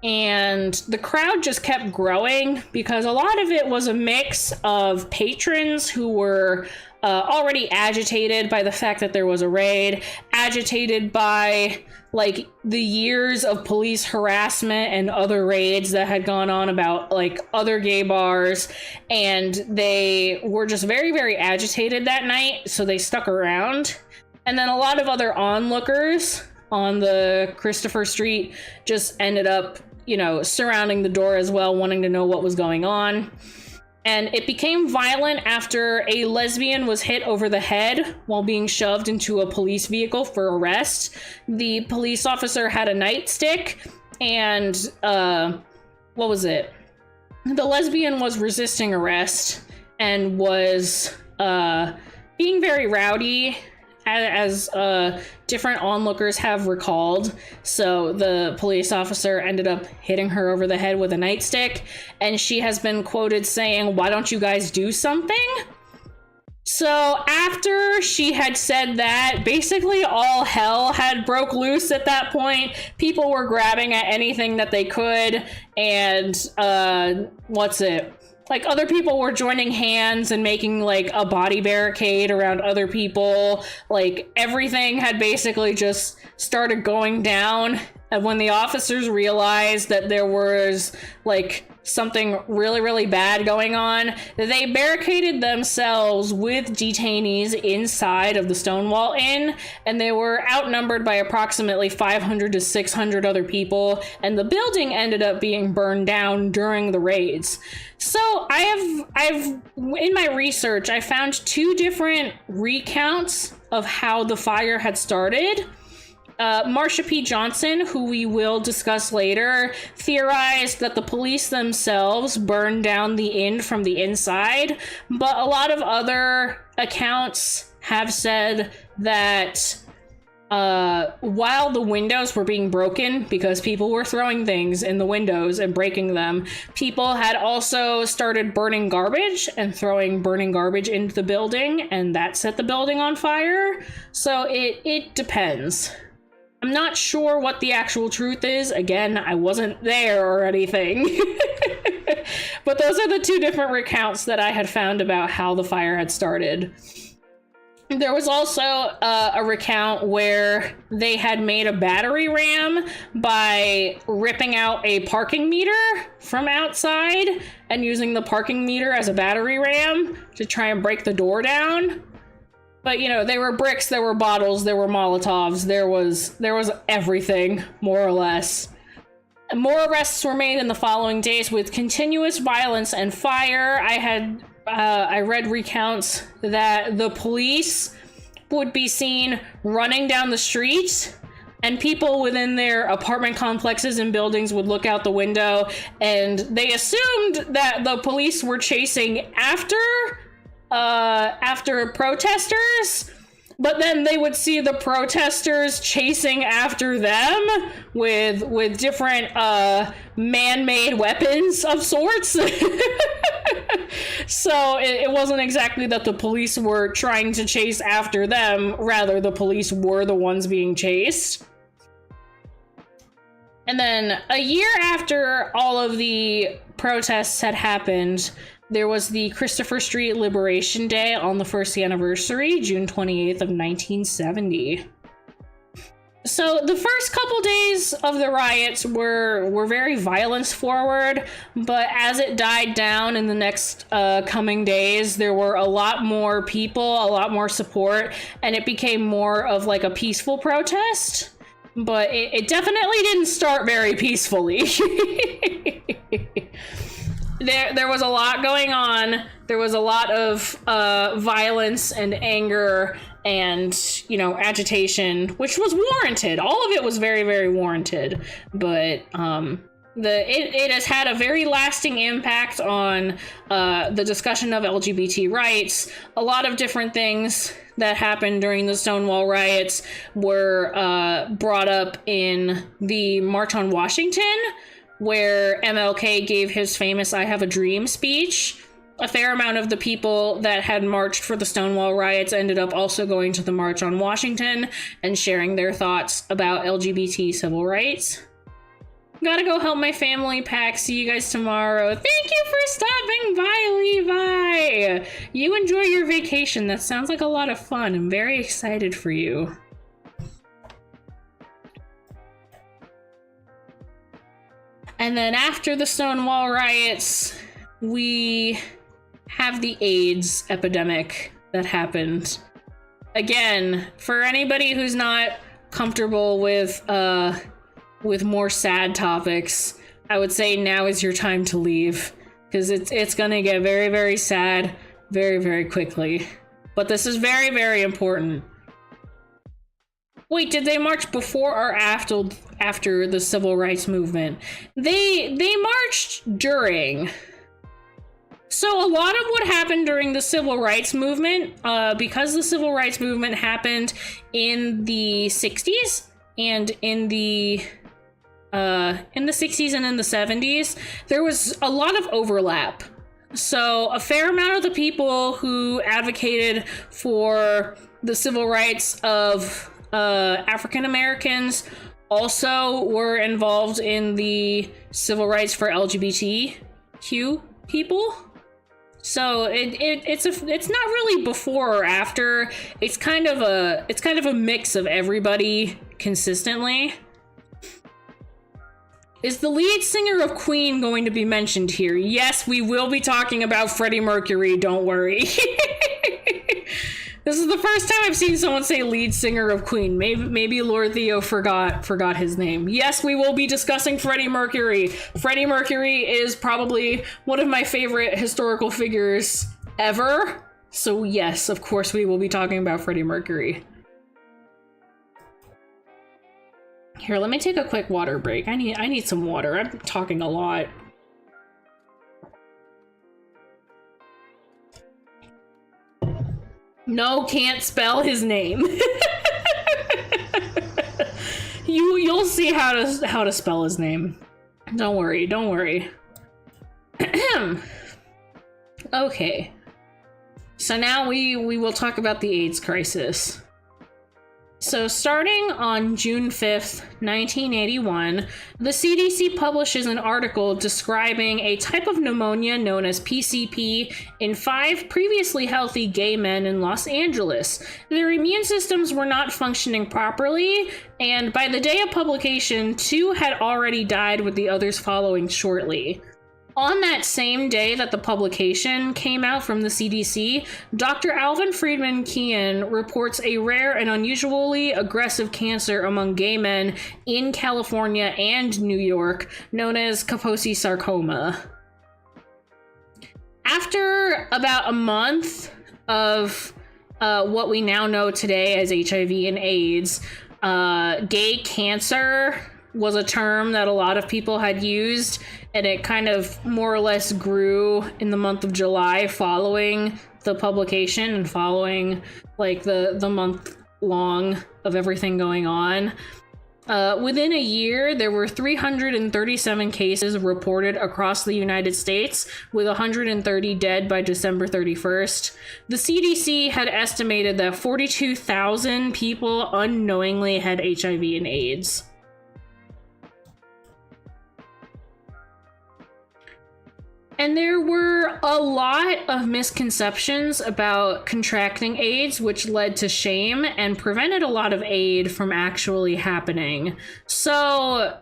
and the crowd just kept growing because a lot of it was a mix of patrons who were already agitated by the fact that there was a raid, agitated by like the years of police harassment and other raids that had gone on about like other gay bars, and they were just very, very agitated that night, so they stuck around. And then a lot of other onlookers on the Christopher Street just ended up, you know, surrounding the door as well, wanting to know what was going on. And it became violent after a lesbian was hit over the head while being shoved into a police vehicle for arrest. The police officer had a nightstick, and what was it? The lesbian was resisting arrest and was being very rowdy, as different onlookers have recalled. So the police officer ended up hitting her over the head with a nightstick, and she has been quoted saying, "Why don't you guys do something?" So after she had said that, basically all hell had broke loose at that point. People were grabbing at anything that they could, and like other people were joining hands and making like a body barricade around other people. Like everything had basically just started going down. And when the officers realized that there was like something really, really bad going on, they barricaded themselves with detainees inside of the Stonewall Inn, and they were outnumbered by approximately 500 to 600 other people, and the building ended up being burned down during the raids. So I've in my research, I found two different recounts of how the fire had started. Marsha P. Johnson, who we will discuss later, theorized that the police themselves burned down the inn from the inside, but a lot of other accounts have said that while the windows were being broken, because people were throwing things in the windows and breaking them, people had also started burning garbage and throwing burning garbage into the building, and that set the building on fire. So it depends. I'm not sure what the actual truth is. Again, I wasn't there or anything. But those are the two different recounts that I had found about how the fire had started. There was also a recount where they had made a battery ram by ripping out a parking meter from outside and using the parking meter as a battery ram to try and break the door down. But, you know, there were bricks, there were bottles, there were Molotovs, there was everything, more or less. More arrests were made in the following days with continuous violence and fire. I read recounts that the police would be seen running down the street, and people within their apartment complexes and buildings would look out the window, and they assumed that the police were chasing after protesters, but then they would see the protesters chasing after them with different man-made weapons of sorts. So it wasn't exactly that the police were trying to chase after them, rather the police were the ones being chased. And then a year after all of the protests had happened, there was the Christopher Street Liberation Day on the first anniversary, June 28th of 1970. So the first couple days of the riots were very violence forward, but as it died down in the next coming days, there were a lot more people, a lot more support, and it became more of like a peaceful protest. But it definitely didn't start very peacefully. There was a lot going on. There was a lot of violence and anger and, you know, agitation, which was warranted. All of it was very, very warranted. But it has had a very lasting impact on the discussion of LGBT rights. A lot of different things that happened during the Stonewall riots were brought up in the March on Washington, where MLK gave his famous "I Have a Dream" speech. A fair amount of the people that had marched for the Stonewall riots ended up also going to the March on Washington and sharing their thoughts about LGBT civil rights. Gotta go help my family pack. See you guys tomorrow. Thank you for stopping by, Levi. You enjoy your vacation. That sounds like a lot of fun. I'm very excited for you. And then after the Stonewall riots, we have the AIDS epidemic that happened. Again, for anybody who's not comfortable with more sad topics, I would say now is your time to leave, because it's gonna get very, very sad very, very quickly. But this is very, very important. Wait, did they march before or after the civil rights movement? They marched during. So a lot of what happened during the civil rights movement, because the civil rights movement happened in the 60s and in the 60s and in the 70s, there was a lot of overlap. So a fair amount of the people who advocated for the civil rights of African Americans also were involved in the civil rights for LGBTQ people. So it's not really before or after. It's kind of a mix of everybody consistently. Is the lead singer of Queen going to be mentioned here? Yes, we will be talking about Freddie Mercury, don't worry. This is the first time I've seen someone say lead singer of Queen. Maybe Lord Theo forgot his name. Yes, we will be discussing Freddie Mercury. Freddie Mercury is probably one of my favorite historical figures ever. So yes, of course we will be talking about Freddie Mercury. Here, let me take a quick water break. I need some water. I'm talking a lot. No, can't spell his name. You'll see how to spell his name. Don't worry, don't worry. Okay. So now we will talk about the AIDS crisis. So starting on June 5th, 1981, the CDC publishes an article describing a type of pneumonia known as PCP in 5 previously healthy gay men in Los Angeles. Their immune systems were not functioning properly, and by the day of publication, 2 had already died, with the others following shortly. On that same day that the publication came out from the CDC, Dr. Alvin Friedman Kean reports a rare and unusually aggressive cancer among gay men in California and New York, known as Kaposi sarcoma. After about a month of what we now know today as HIV and AIDS, gay cancer was a term that a lot of people had used, and it kind of more or less grew in the month of July following the publication and following like the month long of everything going on. Within a year, there were 337 cases reported across the United States, with 130 dead by December 31st. The CDC had estimated that 42,000 people unknowingly had HIV and AIDS. And there were a lot of misconceptions about contracting AIDS, which led to shame and prevented a lot of aid from actually happening. So,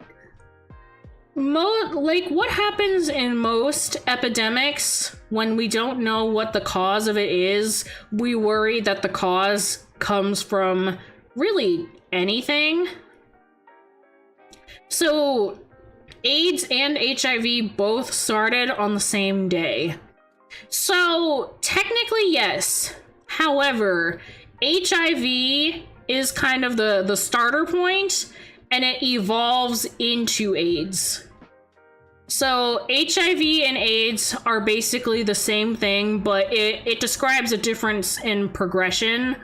what happens in most epidemics when we don't know what the cause of it is? We worry that the cause comes from really anything. So, AIDS and HIV both started on the same day. So, technically, yes. However, HIV is kind of the starter point, and it evolves into AIDS. So, HIV and AIDS are basically the same thing, but it describes a difference in progression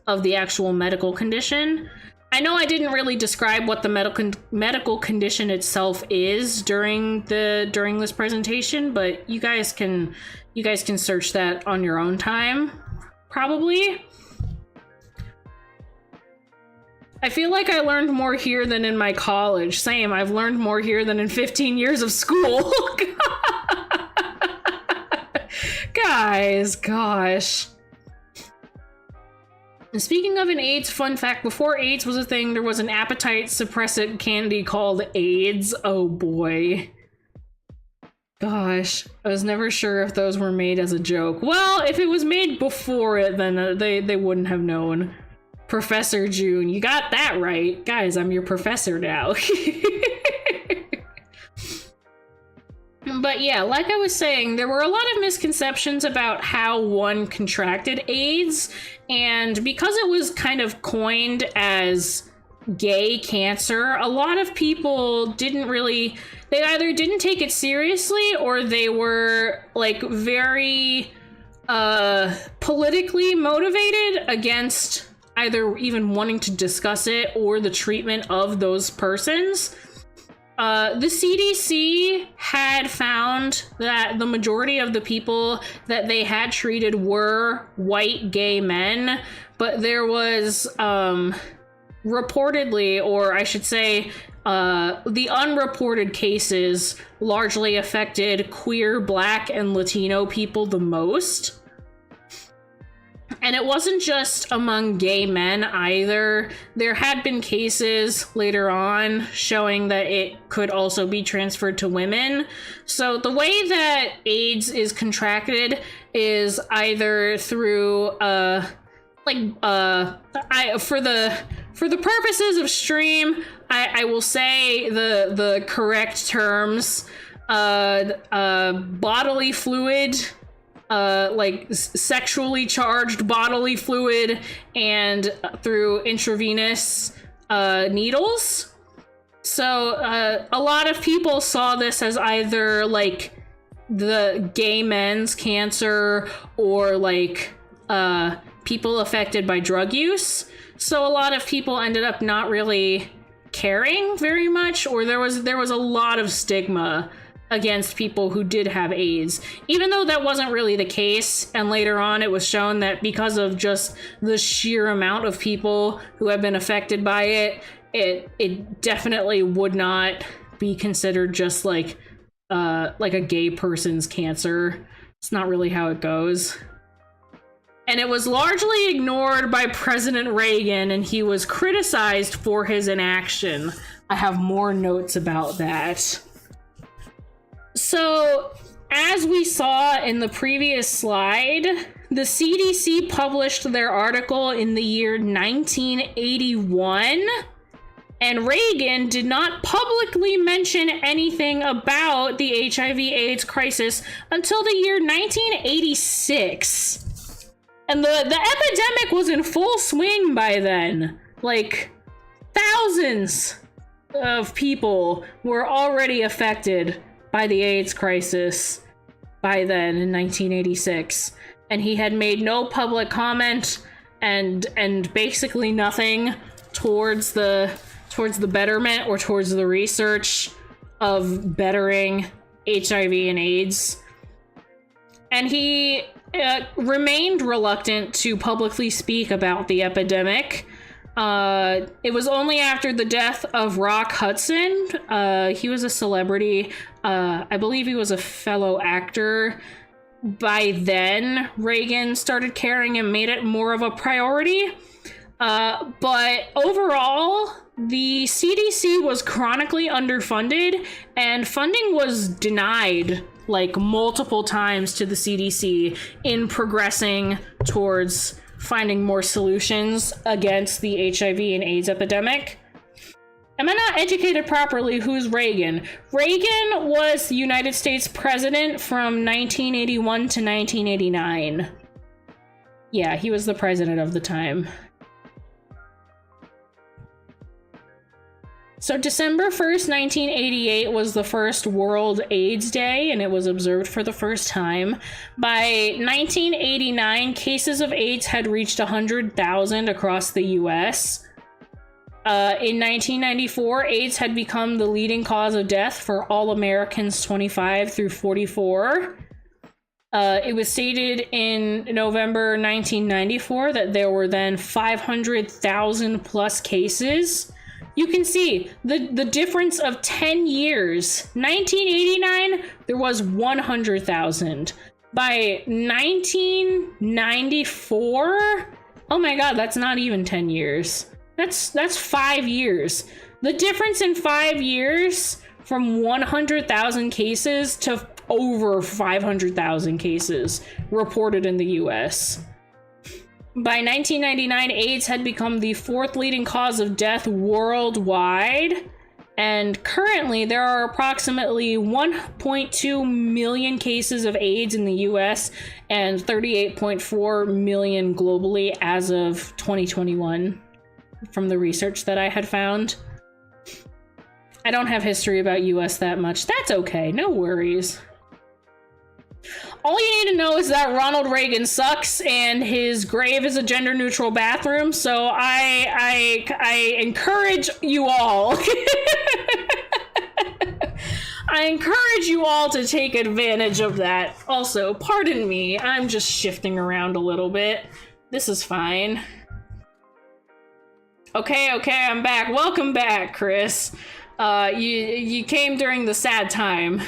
of the actual medical condition. I know I didn't really describe what the medical condition itself is during this presentation, but you guys can search that on your own time, probably. I feel like I learned more here than in my college. Same, I've learned more here than in 15 years of school. Guys, gosh. And speaking of an AIDS fun fact, before AIDS was a thing, there was an appetite suppressant candy called AIDS. Oh boy. Gosh, I was never sure if those were made as a joke. Well, if it was made before it, then they wouldn't have known. Professor June, you got that right. Guys, I'm your professor now. But yeah, like I was saying, there were a lot of misconceptions about how one contracted AIDS, and because it was kind of coined as gay cancer, a lot of people didn't really, they either didn't take it seriously or they were like very politically motivated against either even wanting to discuss it or the treatment of those persons. The CDC had found that the majority of the people that they had treated were white gay men, but there was reportedly, or I should say, the unreported cases largely affected queer, Black, and Latino people the most. And it wasn't just among gay men either. There had been cases later on showing that it could also be transferred to women. So the way that AIDS is contracted is either through for the purposes of stream, I will say the correct terms: bodily fluid, like sexually charged bodily fluid, and through intravenous needles. So a lot of people saw this as either like the gay men's cancer or like people affected by drug use. So a lot of people ended up not really caring very much, or there was a lot of stigma against people who did have AIDS, even though that wasn't really the case. And later on it was shown that because of just the sheer amount of people who have been affected by it, it definitely would not be considered just like a gay person's cancer. It's not really how it goes. And it was largely ignored by President Reagan, and he was criticized for his inaction. I have more notes about that. So, as we saw in the previous slide, the CDC published their article in the year 1981, and Reagan did not publicly mention anything about the HIV/AIDS crisis until the year 1986. And the epidemic was in full swing by then. Like, thousands of people were already affected by the AIDS crisis by then in 1986. And he had made no public comment and basically nothing towards the betterment or towards the research of bettering HIV and AIDS. And he remained reluctant to publicly speak about the epidemic. It was only after the death of Rock Hudson, he was a celebrity, I believe he was a fellow actor. By then, Reagan started caring and made it more of a priority. But overall, the CDC was chronically underfunded, and funding was denied like multiple times to the CDC in progressing towards finding more solutions against the HIV and AIDS epidemic. Am I not educated properly? Who's Reagan? Reagan was the United States president from 1981 to 1989. Yeah, he was the president of the time. So December 1st, 1988 was the first World AIDS Day, and it was observed for the first time. By 1989, cases of AIDS had reached 100,000 across the US. In 1994, AIDS had become the leading cause of death for all Americans 25 through 44. It was stated in November 1994 that there were then 500,000 plus cases. You can see the difference of 10 years. 1989, there was 100,000. By 1994, oh my god, that's not even 10 years. That's 5 years. The difference in 5 years from 100,000 cases to over 500,000 cases reported in the US. By 1999, AIDS had become the 4th leading cause of death worldwide, and currently there are approximately 1.2 million cases of AIDS in the US and 38.4 million globally as of 2021, from the research that I had found. I don't have history about US that much. That's okay, no worries. All you need to know is that Ronald Reagan sucks and his grave is a gender-neutral bathroom, so I encourage you all. I encourage you all to take advantage of that. Also, pardon me, I'm just shifting around a little bit. This is fine. Okay, I'm back. Welcome back, Chris. You came during the sad time.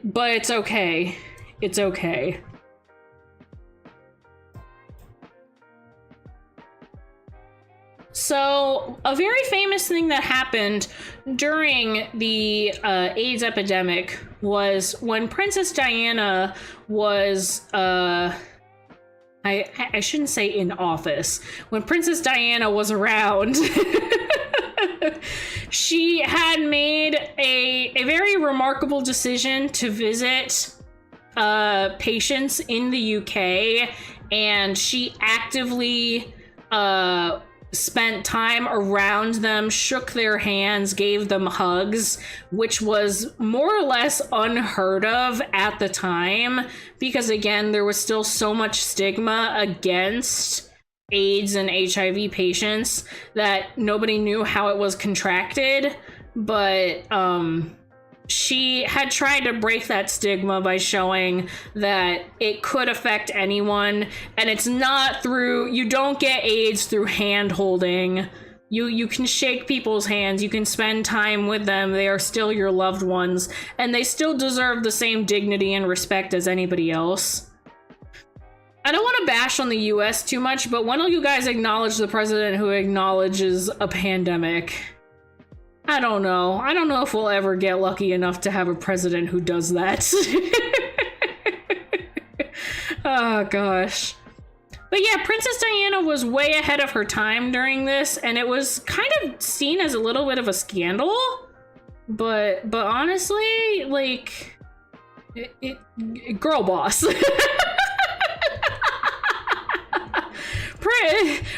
But it's okay. It's okay. So, a very famous thing that happened during the AIDS epidemic was when Princess Diana was, I shouldn't say in office. When Princess Diana was around, she had made a very remarkable decision to visit patients in the UK, and she actively spent time around them, shook their hands, gave them hugs, which was more or less unheard of at the time, because again, there was still so much stigma against AIDS and HIV patients that nobody knew how it was contracted, but she had tried to break that stigma by showing that it could affect anyone, and it's not through, you don't get AIDS through hand holding. You can shake people's hands, you can spend time with them, they are still your loved ones, and they still deserve the same dignity and respect as anybody else. I don't want to bash on the US too much, but when will you guys acknowledge the president who acknowledges a pandemic? I don't know. I don't know if we'll ever get lucky enough to have a president who does that. Oh, gosh. But yeah, Princess Diana was way ahead of her time during this, and it was kind of seen as a little bit of a scandal. But honestly, like, girl boss.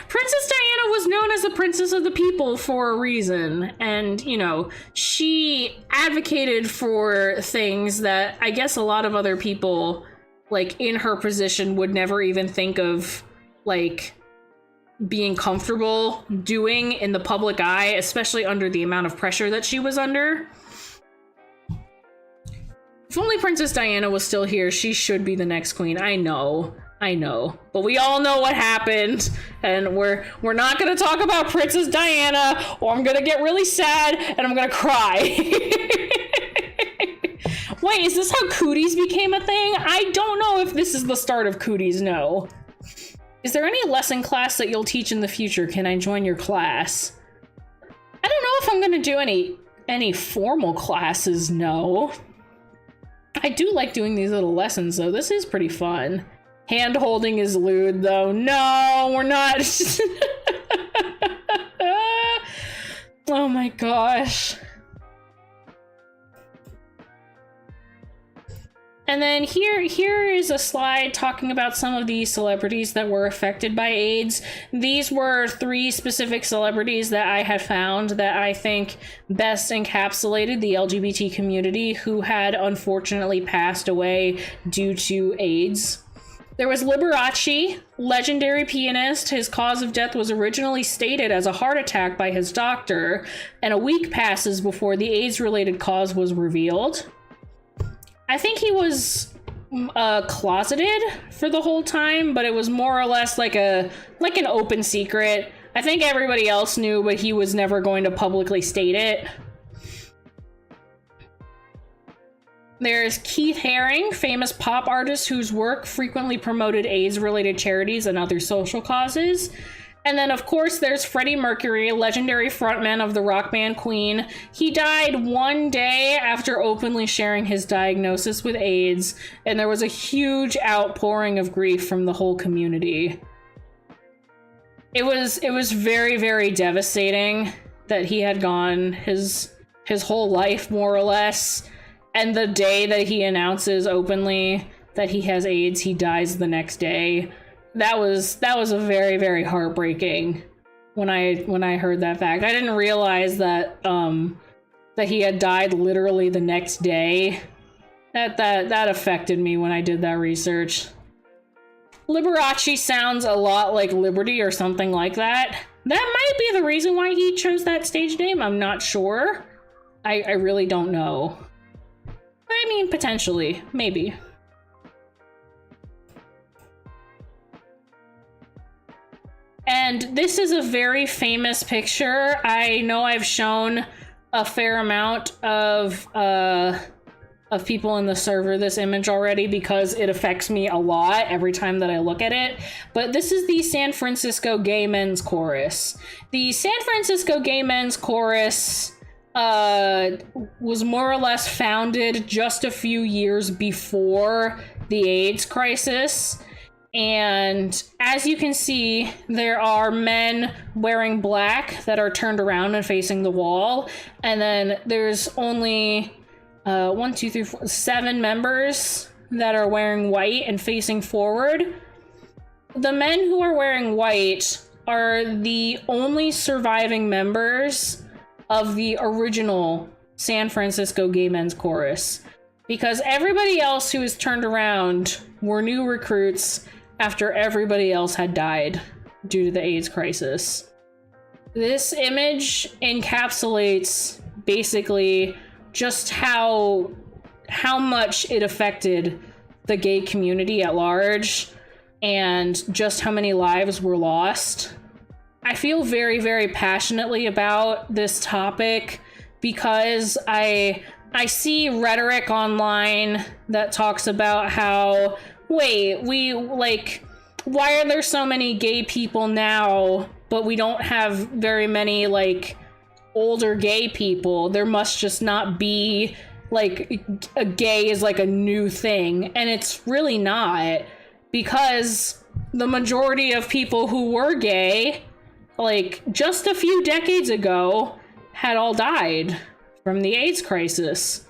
Princess Diana was known as the Princess of the People for a reason, and, you know, she advocated for things that I guess a lot of other people, like, in her position would never even think of, like, being comfortable doing in the public eye, especially under the amount of pressure that she was under. If only Princess Diana was still here, she should be the next queen. I know, but we all know what happened, and we're not gonna talk about Princess Diana, or I'm gonna get really sad and I'm gonna cry. Wait, is this how cooties became a thing? I don't know if this is the start of cooties, no. Is there any lesson class that you'll teach in the future? Can I join your class? I don't know if I'm gonna do any formal classes, no. I do like doing these little lessons, though. This is pretty fun. Hand holding is lewd, though. No, we're not. Oh my gosh. And then here is a slide talking about some of the celebrities that were affected by AIDS. These were 3 specific celebrities that I had found that I think best encapsulated the LGBT community who had unfortunately passed away due to AIDS. There was Liberace, legendary pianist. His cause of death was originally stated as a heart attack by his doctor, and a week passes before the AIDS-related cause was revealed. I think he was closeted for the whole time, but it was more or less like an open secret. I think everybody else knew, but he was never going to publicly state it. There's Keith Haring, famous pop artist whose work frequently promoted AIDS-related charities and other social causes. And then, of course, there's Freddie Mercury, legendary frontman of the rock band Queen. He died one day after openly sharing his diagnosis with AIDS, and there was a huge outpouring of grief from the whole community. It was very, very devastating that he had gone his whole life, more or less, and the day that he announces openly that he has AIDS, he dies the next day. That was a very, very heartbreaking when I heard that fact. I didn't realize that that he had died literally the next day. That affected me when I did that research. Liberace sounds a lot like Liberty or something like that. That might be the reason why he chose that stage name. I'm not sure. I really don't know. I mean, potentially, maybe. And this is a very famous picture. I know I've shown a fair amount of people in the server this image already because it affects me a lot every time that I look at it. But this is the San Francisco Gay Men's Chorus. The San Francisco Gay Men's Chorus was more or less founded just a few years before the AIDS crisis. And as you can see, there are men wearing black that are turned around and facing the wall. And then there's only 7 members that are wearing white and facing forward. The men who are wearing white are the only surviving members of the original San Francisco Gay Men's Chorus, because everybody else who is turned around were new recruits after everybody else had died due to the AIDS crisis. This image encapsulates basically just how much it affected the gay community at large and just how many lives were lost. I feel very, very passionately about this topic because I see rhetoric online that talks about how, wait, why are there so many gay people now, but we don't have very many, older gay people? There must just not be, a gay is, a new thing. And it's really not, because the majority of people who were gay, just a few decades ago, had all died from the AIDS crisis.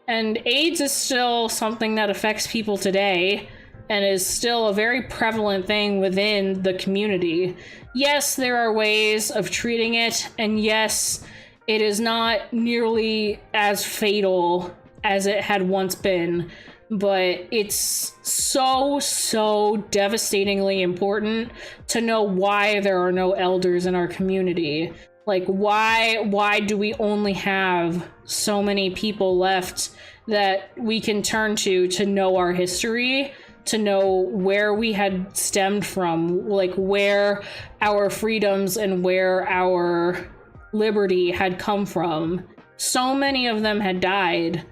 And AIDS is still something that affects people today and is still a very prevalent thing within the community. Yes, there are ways of treating it, and yes, it is not nearly as fatal as it had once been, but it's so devastatingly important to know why there are no elders in our community. Why do we only have so many people left that we can turn to know our history, to know where we had stemmed from, where our freedoms and where our liberty had come from? So many of them had died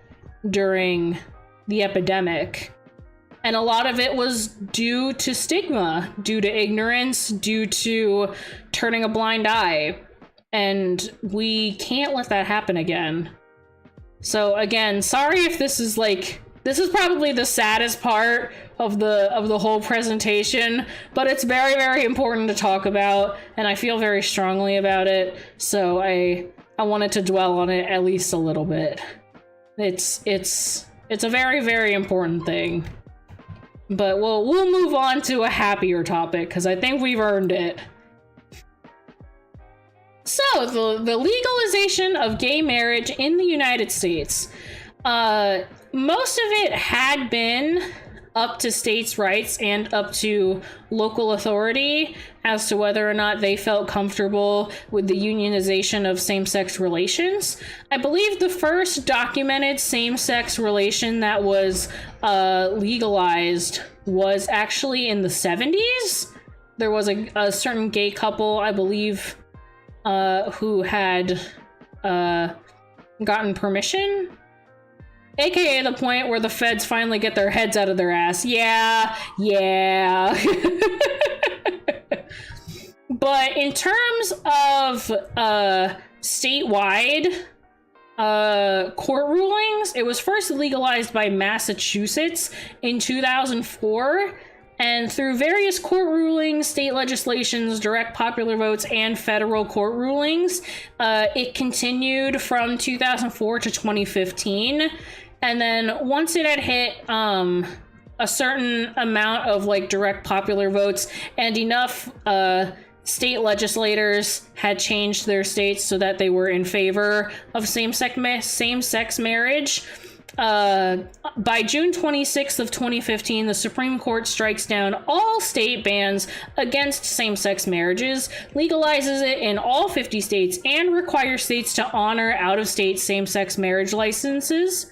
during the epidemic. And a lot of it was due to stigma, due to ignorance, due to turning a blind eye. And we can't let that happen again. So again, sorry if this is this is probably the saddest part of the whole presentation, but it's very, very important to talk about, and I feel very strongly about it. So I wanted to dwell on it at least a little bit. It's a very, very important thing. But we'll move on to a happier topic, because I think we've earned it. So, the legalization of gay marriage in the United States. Most of it had been up to states' rights and up to local authority as to whether or not they felt comfortable with the unionization of same-sex relations. I believe the first documented same-sex relation that was legalized was actually in the 70s. There was a certain gay couple, I believe, who had gotten permission, aka the point where the feds finally get their heads out of their ass. Yeah. But in terms of statewide court rulings, it was first legalized by Massachusetts in 2004. And through various court rulings, state legislations, direct popular votes, and federal court rulings, it continued from 2004 to 2015. And then once it had hit a certain amount of like direct popular votes and enough state legislators had changed their states so that they were in favor of same-sex marriage, by June 26th of 2015, the Supreme Court strikes down all state bans against same-sex marriages, legalizes it in all 50 states, and requires states to honor out-of-state same-sex marriage licenses.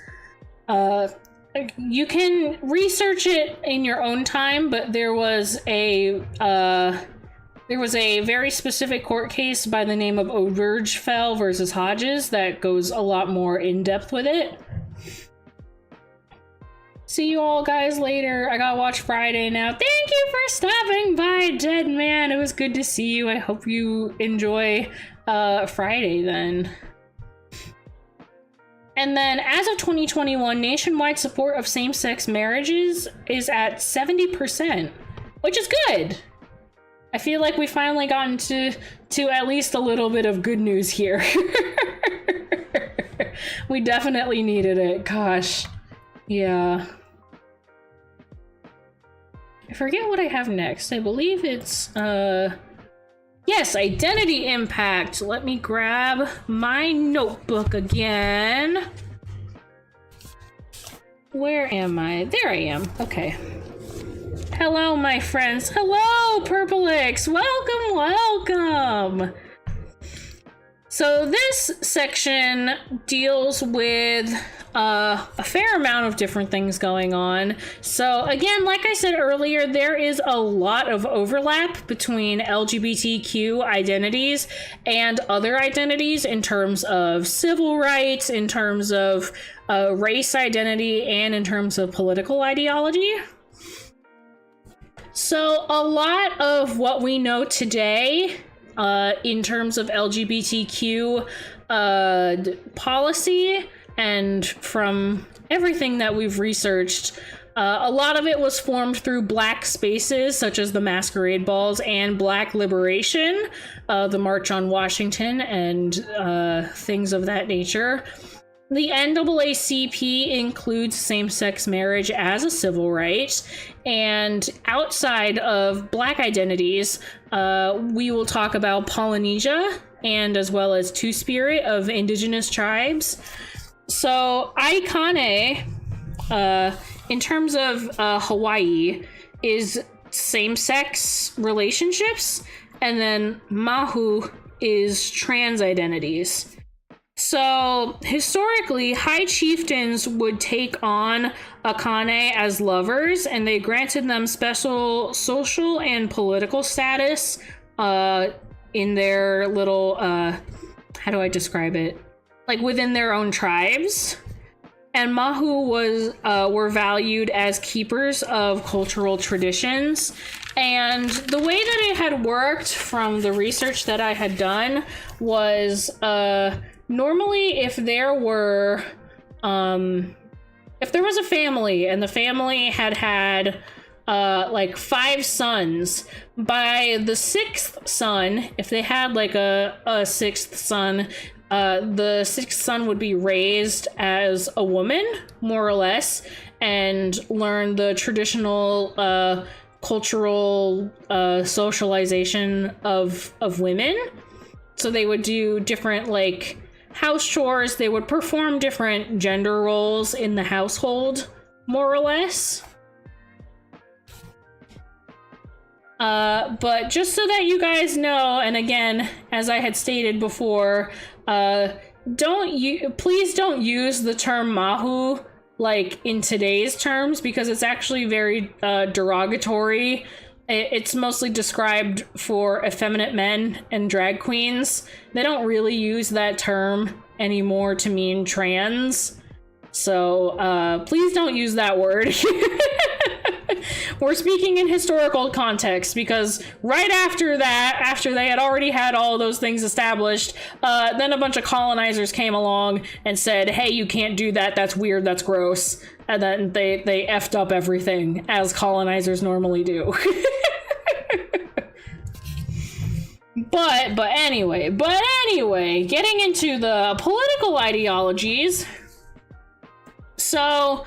You can research it in your own time, but there was a very specific court case by the name of Obergefell versus Hodges that goes a lot more in depth with it. See you all guys later. I gotta watch Friday now. Thank you for stopping by, Dead Man. It was good to see you. I hope you enjoy Friday then. And then as of 2021, nationwide support of same-sex marriages is at 70%, which is good. I feel like we finally gotten to at least a little bit of good news here. We definitely needed it. Gosh. Yeah. I forget what I have next. I believe it's, yes, identity impact. Let me grab my notebook again. Where am I? There I am. Okay. Hello, my friends. Hello, Purplix. Welcome. So this section deals with a fair amount of different things going on. So again, like I said earlier, there is a lot of overlap between LGBTQ identities and other identities in terms of civil rights, in terms of race identity, and in terms of political ideology. So a lot of what we know today in terms of LGBTQ policy, and from everything that we've researched, a lot of it was formed through Black spaces, such as the masquerade balls and Black liberation, the March on Washington, and things of that nature. The NAACP includes same-sex marriage as a civil right, and outside of Black identities, we will talk about Polynesia, and as well as Two-Spirit of indigenous tribes. So Aikane, in terms of Hawaii, is same-sex relationships, and then Mahu is trans identities. So historically, high chieftains would take on Akane as lovers, and they granted them special social and political status in their little, how do I describe it? Like within their own tribes. And Mahu were valued as keepers of cultural traditions. And the way that it had worked from the research that I had done was normally if there was a family and the family had like 5 sons, by the 6th son, if they had like a 6th son, the 6th son would be raised as a woman, more or less, and learn the traditional cultural socialization of women. So they would do different like house chores, they would perform different gender roles in the household, more or less. But just so that you guys know, and again, as I had stated before, please don't use the term mahu like in today's terms, because it's actually very derogatory. It's mostly described for effeminate men and drag queens. They don't really use that term anymore to mean trans. So please don't use that word. We're speaking in historical context, because right after that, after they had already had all those things established, then a bunch of colonizers came along and said, hey, you can't do that, that's weird, that's gross. And then they effed up everything, as colonizers normally do. But anyway, getting into the political ideologies. So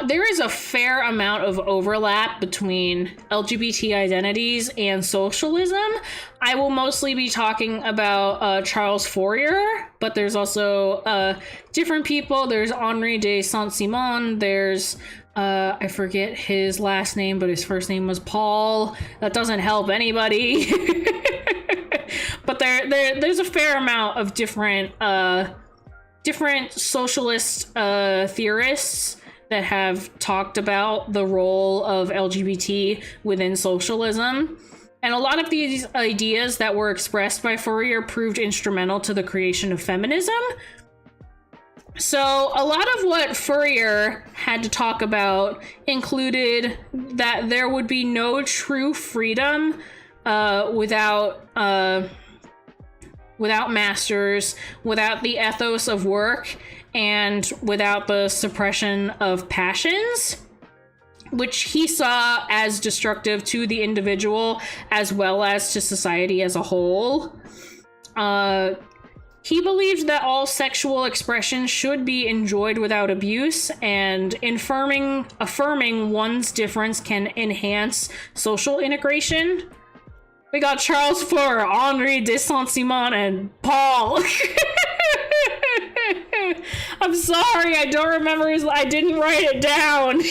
there is a fair amount of overlap between LGBT identities and socialism. I will mostly be talking about Charles Fourier, but there's also different people. There's Henri de Saint-Simon. There's I forget his last name, but his first name was Paul. That doesn't help anybody. But there's a fair amount of different socialist theorists that have talked about the role of LGBT within socialism. And a lot of these ideas that were expressed by Fourier proved instrumental to the creation of feminism. So a lot of what Fourier had to talk about included that there would be no true freedom without masters, without the ethos of work, and without the suppression of passions, which he saw as destructive to the individual as well as to society as a whole. He believed that all sexual expression should be enjoyed without abuse, and affirming one's difference can enhance social integration. We got Charles Fourier, Henri de Saint-Simon, and Paul. I'm sorry, I don't remember I didn't write it down.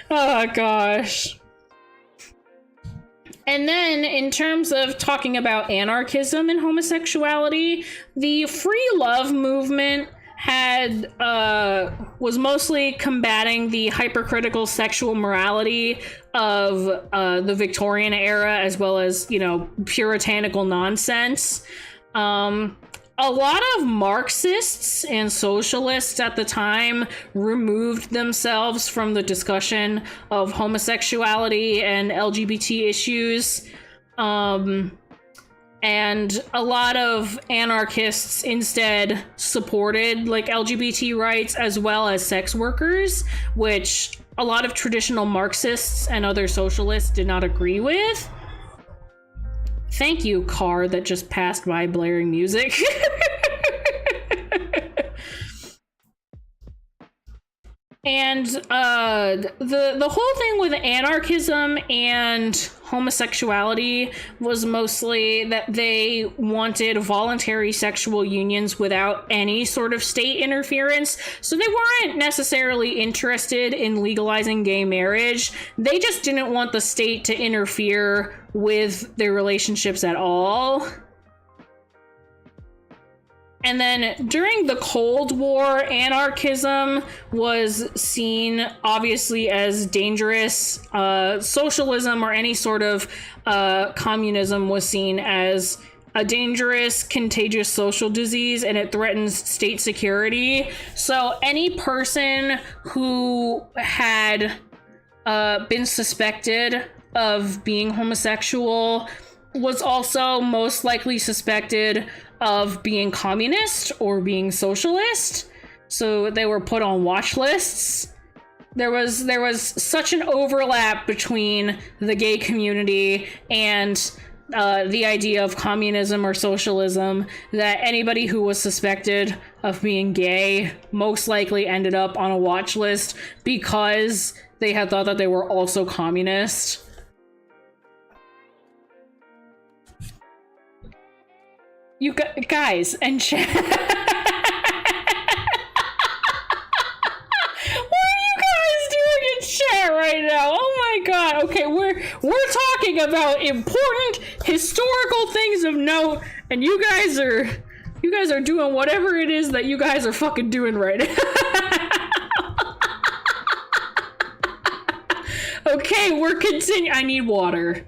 Oh, gosh. And then, in terms of talking about anarchism and homosexuality, the free love movement was mostly combating the hypercritical sexual morality of the Victorian era, as well as, puritanical nonsense. A lot of Marxists and socialists at the time removed themselves from the discussion of homosexuality and LGBT issues. And a lot of anarchists instead supported LGBT rights as well as sex workers, which a lot of traditional Marxists and other socialists did not agree with. Thank you, car that just passed by blaring music. And the whole thing with anarchism and homosexuality was mostly that they wanted voluntary sexual unions without any sort of state interference. So they weren't necessarily interested in legalizing gay marriage. They just didn't want the state to interfere with their relationships at all. And then during the Cold War, anarchism was seen obviously as dangerous. Socialism or any sort of communism was seen as a dangerous, contagious social disease, and it threatens state security. So any person who had been suspected of being homosexual was also most likely suspected of being communist or being socialist. So they were put on watch lists. There was such an overlap between the gay community and the idea of communism or socialism that anybody who was suspected of being gay most likely ended up on a watch list because they had thought that they were also communist. You guys and chat. What are you guys doing in chat right now? Oh my god. Okay, we're talking about important historical things of note, and you guys are doing whatever it is that you guys are fucking doing right now. Okay, we're continuing. I need water.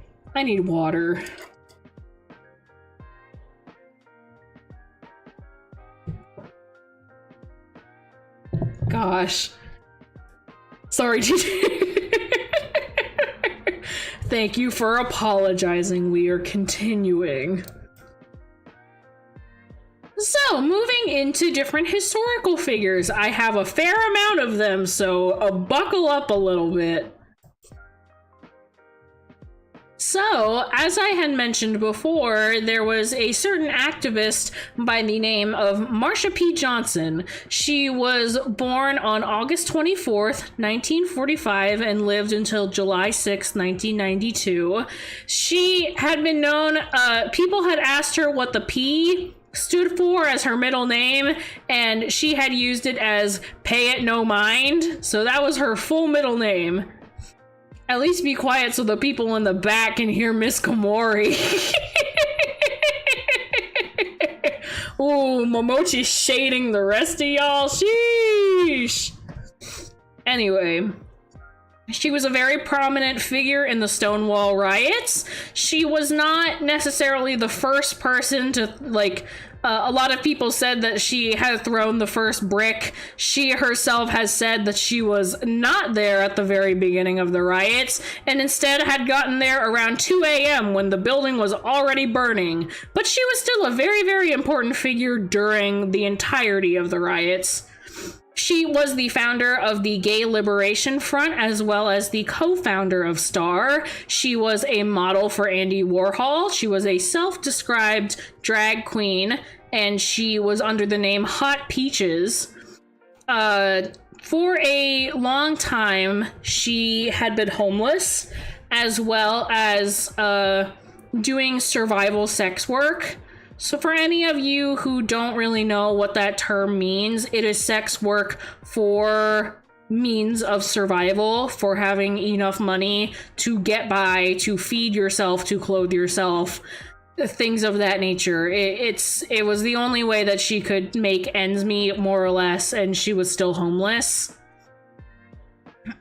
Gosh. Sorry, TJ. Thank you for apologizing. We are continuing. So, moving into different historical figures. I have a fair amount of them, so buckle up a little bit. So, as I had mentioned before, there was a certain activist by the name of Marsha P. Johnson. She was born on August 24th, 1945, and lived until July 6th, 1992. She had been known, people had asked her what the P stood for as her middle name, and she had used it as Pay It No Mind, so that was her full middle name. At least be quiet so the people in the back can hear Miss Koumori. Ooh, Momochi's shading the rest of y'all. Sheesh. Anyway, she was a very prominent figure in the Stonewall riots. She was not necessarily the first person to, like, a lot of people said that she had thrown the first brick. She herself has said that she was not there at the very beginning of the riots, and instead had gotten there around 2 a.m. when the building was already burning. But she was still a very, very important figure during the entirety of the riots. She was the founder of the Gay Liberation Front, as well as the co-founder of STAR. She was a model for Andy Warhol. She was a self-described drag queen, and she was under the name Hot Peaches. For a long time, she had been homeless, as well as doing survival sex work. So for any of you who don't really know what that term means, it is sex work for means of survival, for having enough money to get by, to feed yourself, to clothe yourself, things of that nature. It was the only way that she could make ends meet, more or less, and she was still homeless.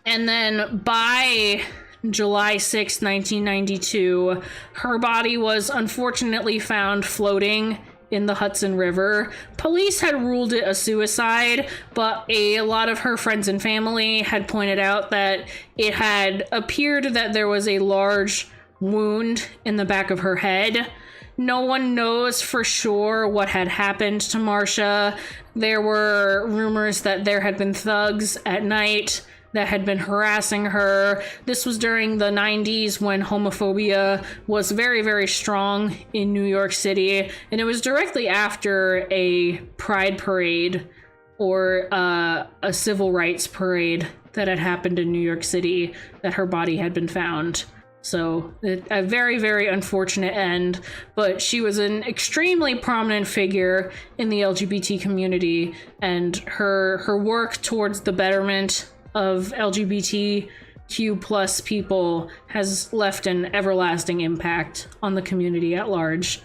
And then by July 6, 1992, her body was unfortunately found floating in the Hudson River. Police had ruled it a suicide, but a lot of her friends and family had pointed out that it had appeared that there was a large wound in the back of her head. No one knows for sure what had happened to Marsha. There were rumors that there had been thugs at night that had been harassing her. This was during the 90s when homophobia was very, very strong in New York City, and it was directly after a pride parade or a civil rights parade that had happened in New York City that her body had been found. So a very, very unfortunate end, but she was an extremely prominent figure in the LGBT community, and her work towards the betterment of LGBTQ plus people has left an everlasting impact on the community at large.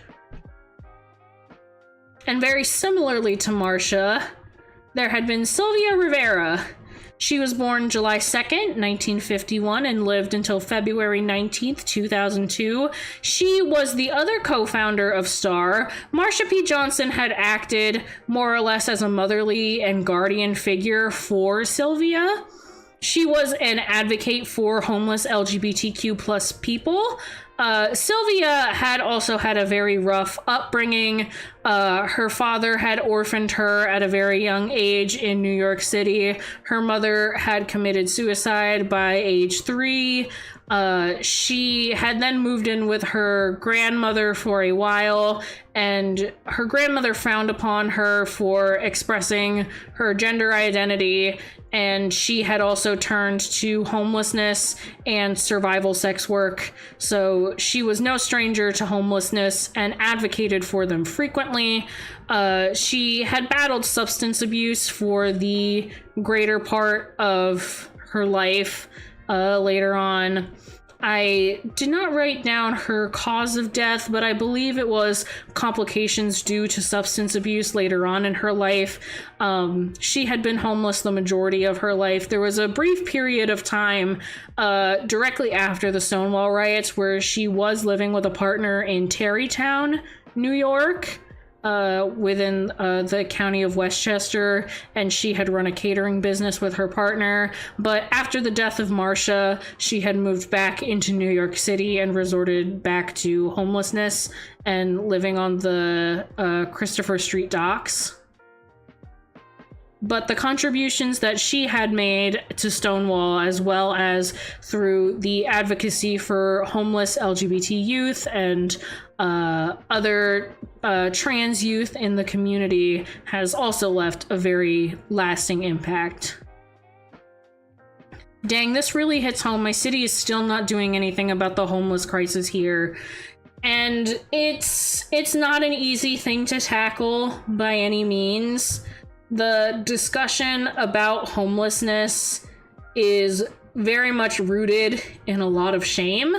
And very similarly to Marsha, there had been Sylvia Rivera. She was born July 2nd, 1951, and lived until February 19th, 2002. She was the other co-founder of STAR. Marsha P. Johnson had acted more or less as a motherly and guardian figure for Sylvia. She was an advocate for homeless LGBTQ plus people. Sylvia had also had a very rough upbringing. Her father had orphaned her at a very young age in New York City. Her mother had committed suicide by age 3. She had then moved in with her grandmother for a while, and her grandmother frowned upon her for expressing her gender identity, and she had also turned to homelessness and survival sex work. So she was no stranger to homelessness and advocated for them frequently. She had battled substance abuse for the greater part of her life later on. I did not write down her cause of death, but I believe it was complications due to substance abuse later on in her life. She had been homeless the majority of her life. There was a brief period of time directly after the Stonewall riots where she was living with a partner in Tarrytown, New York, within the county of Westchester, and she had run a catering business with her partner. But after the death of Marcia, she had moved back into New York City and resorted back to homelessness and living on the Christopher Street docks. But the contributions that she had made to Stonewall, as well as through the advocacy for homeless LGBT youth and other trans youth in the community, has also left a very lasting impact. Dang, this really hits home. My city is still not doing anything about the homeless crisis here. And it's not an easy thing to tackle by any means. The discussion about homelessness is very much rooted in a lot of shame,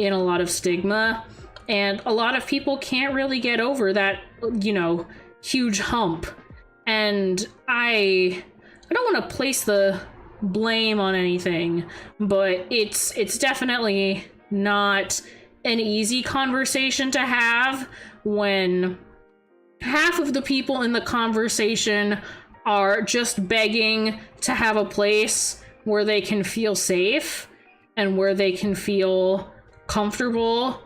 in a lot of stigma, and a lot of people can't really get over that, you know, huge hump. And I don't want to place the blame on anything, but it's definitely not an easy conversation to have when half of the people in the conversation are just begging to have a place where they can feel safe and where they can feel comfortable,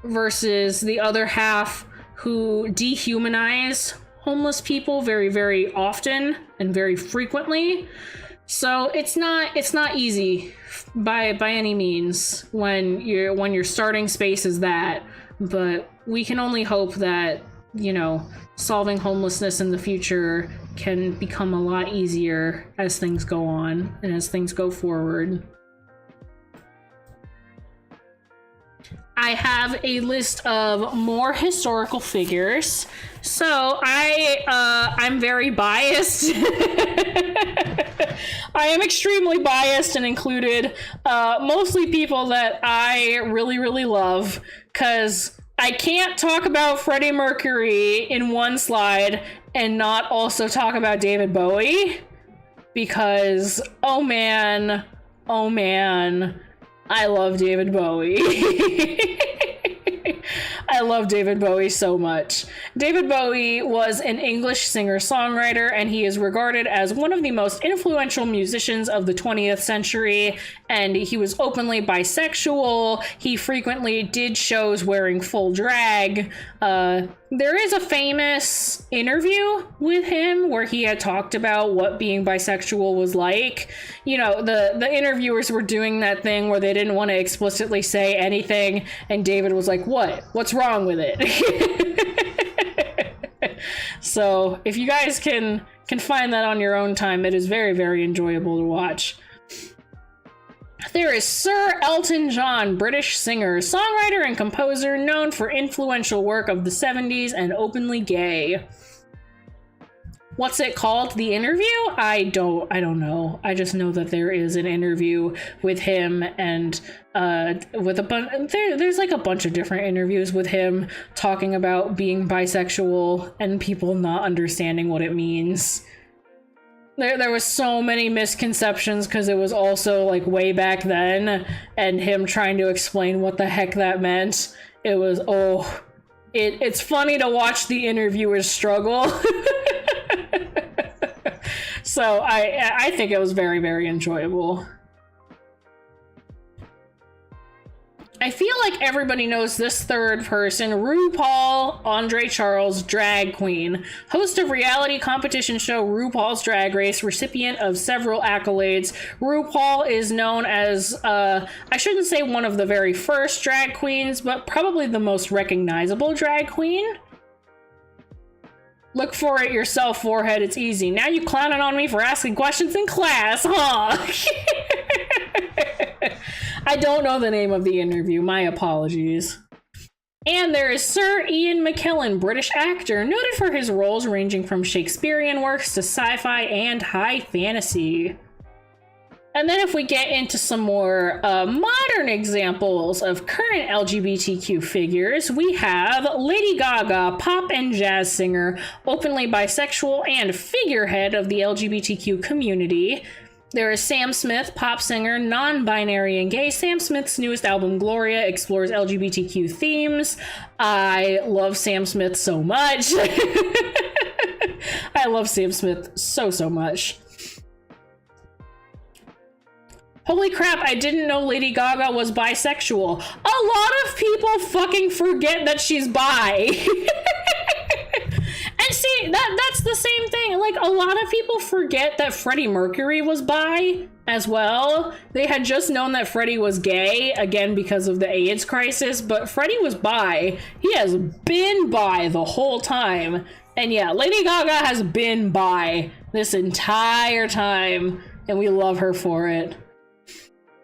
versus the other half who dehumanize homeless people very, very often and very frequently. So it's not easy by any means when your starting space is that, but we can only hope that, you know, solving homelessness in the future can become a lot easier as things go on and as things go forward. I have a list of more historical figures. So I'm very biased. I am extremely biased and included mostly people that I really, really love, because I can't talk about Freddie Mercury in one slide and not also talk about David Bowie, because oh man, I love David Bowie. I love David Bowie so much. David Bowie was an English singer-songwriter, and he is regarded as one of the most influential musicians of the 20th century, and he was openly bisexual. He frequently did shows wearing full drag. There is a famous interview with him where he had talked about what being bisexual was like. You know, the interviewers were doing that thing where they didn't want to explicitly say anything, and David was like, what's wrong with it? So if you guys can find that on your own time, it is very, very enjoyable to watch. There is Sir Elton John, British singer, songwriter, and composer known for influential work of the 70s and openly gay. What's it called? The Interview? I don't know. I just know that there is an interview with him, and with a bunch. There's like a bunch of different interviews with him talking about being bisexual and people not understanding what it means. There was so many misconceptions because it was also like way back then, and him trying to explain what the heck that meant. It was, it's funny to watch the interviewers struggle. So I think it was very, very enjoyable. I feel like everybody knows this third person, RuPaul Andre Charles, drag queen, host of reality competition show RuPaul's Drag Race, recipient of several accolades. RuPaul is known as, I shouldn't say one of the very first drag queens, but probably the most recognizable drag queen. Look for it yourself, forehead, it's easy. Now you clowning on me for asking questions in class, huh? I don't know the name of the interview, my apologies. And there is Sir Ian McKellen, British actor, noted for his roles ranging from Shakespearean works to sci-fi and high fantasy. And then if we get into some more modern examples of current LGBTQ figures, we have Lady Gaga, pop and jazz singer, openly bisexual, and figurehead of the LGBTQ community. There is Sam Smith, pop singer, non-binary and gay. Sam Smith's newest album, Gloria, explores LGBTQ themes. I love Sam Smith so much. I love Sam Smith so much. Holy crap, I didn't know Lady Gaga was bisexual. A lot of people fucking forget that she's bi. And see, that's the same thing. Like, a lot of people forget that Freddie Mercury was bi as well. They had just known that Freddie was gay, again, because of the AIDS crisis, but Freddie was bi. He has been bi the whole time. And yeah, Lady Gaga has been bi this entire time, and we love her for it.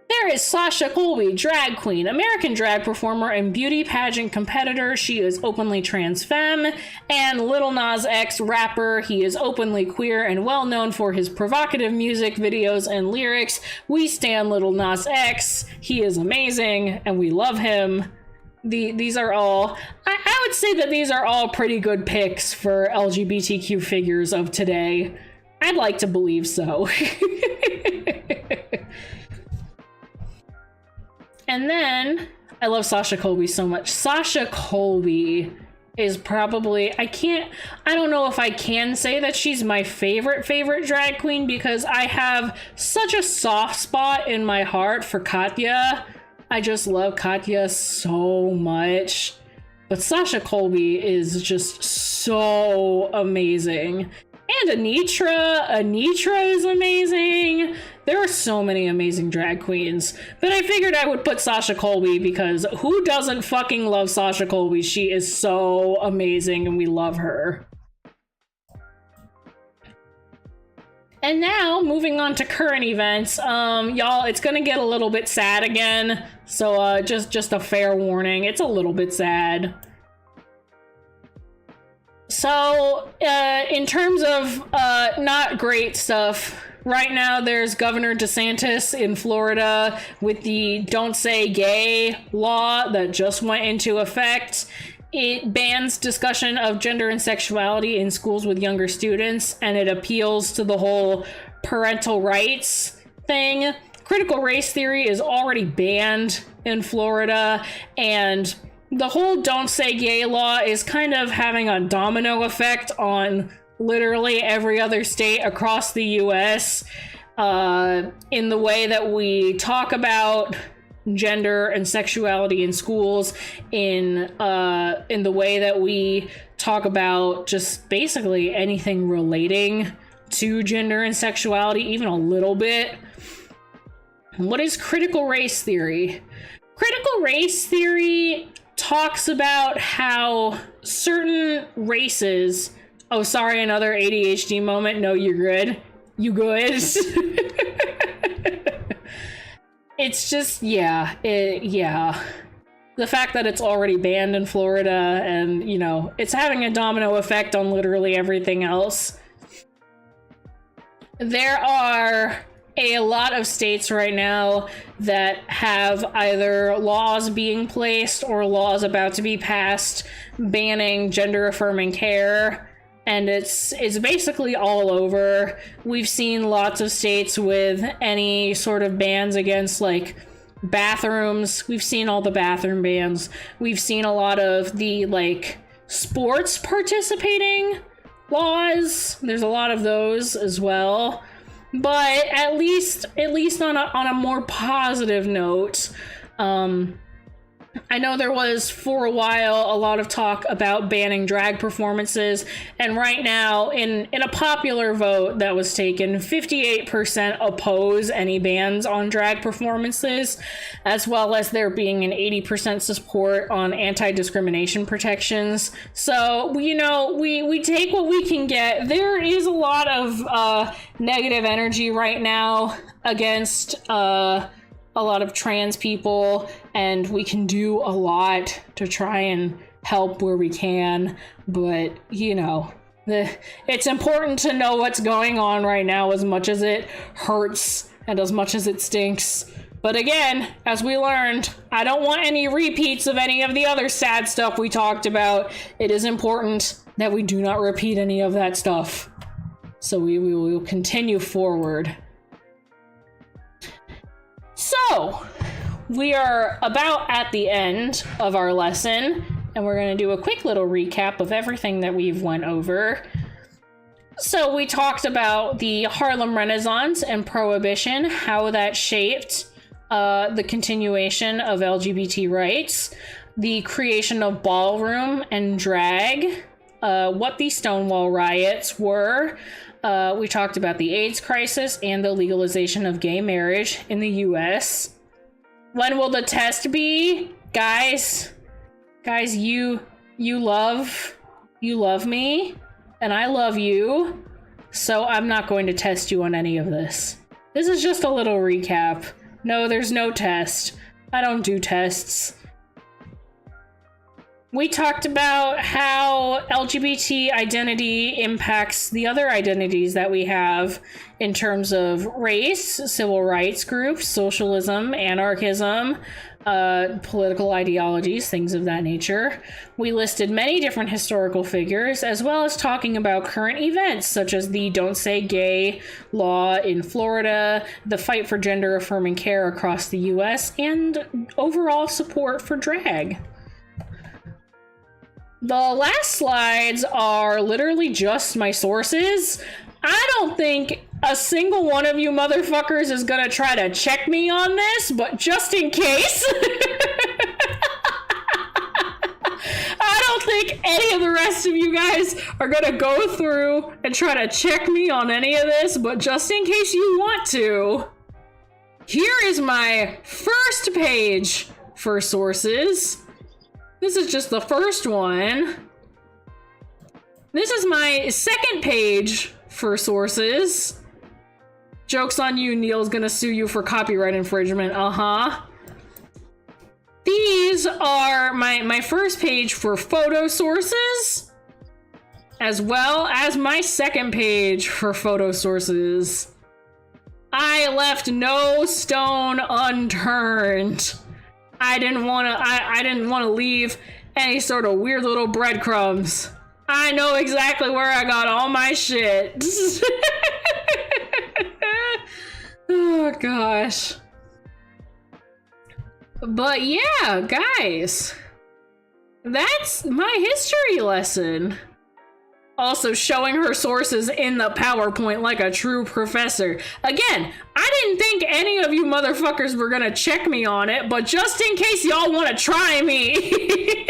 There is Sasha Colby, drag queen, American drag performer, and beauty pageant competitor. She is openly trans femme. And Lil Nas X, rapper. He is openly queer and well known for his provocative music videos and lyrics. We stan Lil Nas X. He is amazing, and we love him. These are all, I would say that these are all pretty good picks for LGBTQ figures of today. I'd like to believe so. And then, I love Sasha Colby so much. Sasha Colby is probably, I don't know if I can say that she's my favorite drag queen, because I have such a soft spot in my heart for Katya. I just love Katya so much. But Sasha Colby is just so amazing. And Anitra is amazing. There are so many amazing drag queens. But I figured I would put Sasha Colby, because who doesn't fucking love Sasha Colby? She is so amazing and we love her. And now, moving on to current events, y'all, it's gonna get a little bit sad again. So just a fair warning, it's a little bit sad. So, in terms of not great stuff, right now there's Governor DeSantis in Florida with the Don't Say Gay law that just went into effect. It bans discussion of gender and sexuality in schools with younger students, and it appeals to the whole parental rights thing. Critical race theory is already banned in Florida, and the whole Don't Say Gay law is kind of having a domino effect on literally every other state across the US, in the way that we talk about gender and sexuality in schools, in the way that we talk about just basically anything relating to gender and sexuality, even a little bit. What is critical race theory? Critical race theory talks about how certain races... Oh, sorry, another ADHD moment. No, you're good. You good? It's just, yeah. The fact that it's already banned in Florida, and, you know, it's having a domino effect on literally everything else. There are a lot of states right now that have either laws being placed or laws about to be passed banning gender affirming care, and it's basically all over. We've seen lots of states with any sort of bans against, like, bathrooms. We've seen all the bathroom bans. We've seen a lot of the, like, sports participating laws. There's a lot of those as well. But at least on a more positive note, I know there was, for a while, a lot of talk about banning drag performances, and right now, in a popular vote that was taken, 58% oppose any bans on drag performances, as well as there being an 80% support on anti-discrimination protections. So, you know, we take what we can get. There is a lot of negative energy right now against a lot of trans people, and we can do a lot to try and help where we can, but, you know, It's important to know what's going on right now, as much as it hurts and as much as it stinks. But again, as we learned, I don't want any repeats of any of the other sad stuff we talked about. It is important that we do not repeat any of that stuff. So we will continue forward. So, we are about at the end of our lesson, and we're going to do a quick little recap of everything that we've went over. So we talked about the Harlem Renaissance and Prohibition, how that shaped the continuation of LGBT rights, the creation of ballroom and drag, what the Stonewall riots were. We talked about the AIDS crisis and the legalization of gay marriage in the US. When will the test be? Guys, you love me, and I love you, so I'm not going to test you on any of this. This is just a little recap. No, there's no test. I don't do tests. We talked about how LGBT identity impacts the other identities that we have in terms of race, civil rights groups, socialism, anarchism, political ideologies, things of that nature. We listed many different historical figures, as well as talking about current events, such as the Don't Say Gay law in Florida, the fight for gender-affirming care across the US, and overall support for drag. The last slides are literally just my sources. I don't think a single one of you motherfuckers is gonna try to check me on this, but just in case. I don't think any of the rest of you guys are gonna go through and try to check me on any of this, but just in case you want to, here is my first page for sources. This is just the first one. This is my second page for sources. Joke's on you, Neil's gonna sue you for copyright infringement, These are my first page for photo sources, as well as my second page for photo sources. I left no stone unturned. I didn't want to leave any sort of weird little breadcrumbs. I know exactly where I got all my shit. Oh gosh. But yeah, guys, that's my history lesson. Also showing her sources in the PowerPoint like a true professor. Again, I didn't think any of you motherfuckers were gonna check me on it, but just in case y'all wanna try me.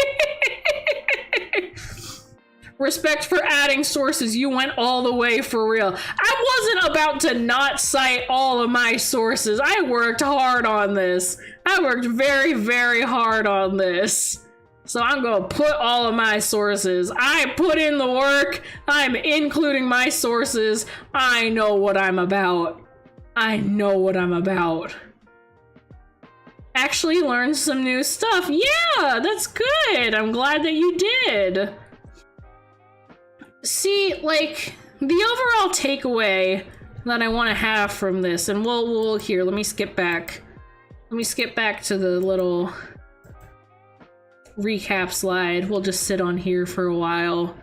Respect for adding sources, you went all the way for real. I wasn't about to not cite all of my sources. I worked hard on this. I worked very, very hard on this. So I'm gonna put all of my sources. I put in the work. I'm including my sources. I know what I'm about. I know what I'm about. Actually learned some new stuff. Yeah, that's good. I'm glad that you did. See, like, the overall takeaway that I want to have from this, and we'll here, let me skip back. Let me skip back to the little recap slide. We'll just sit on here for a while.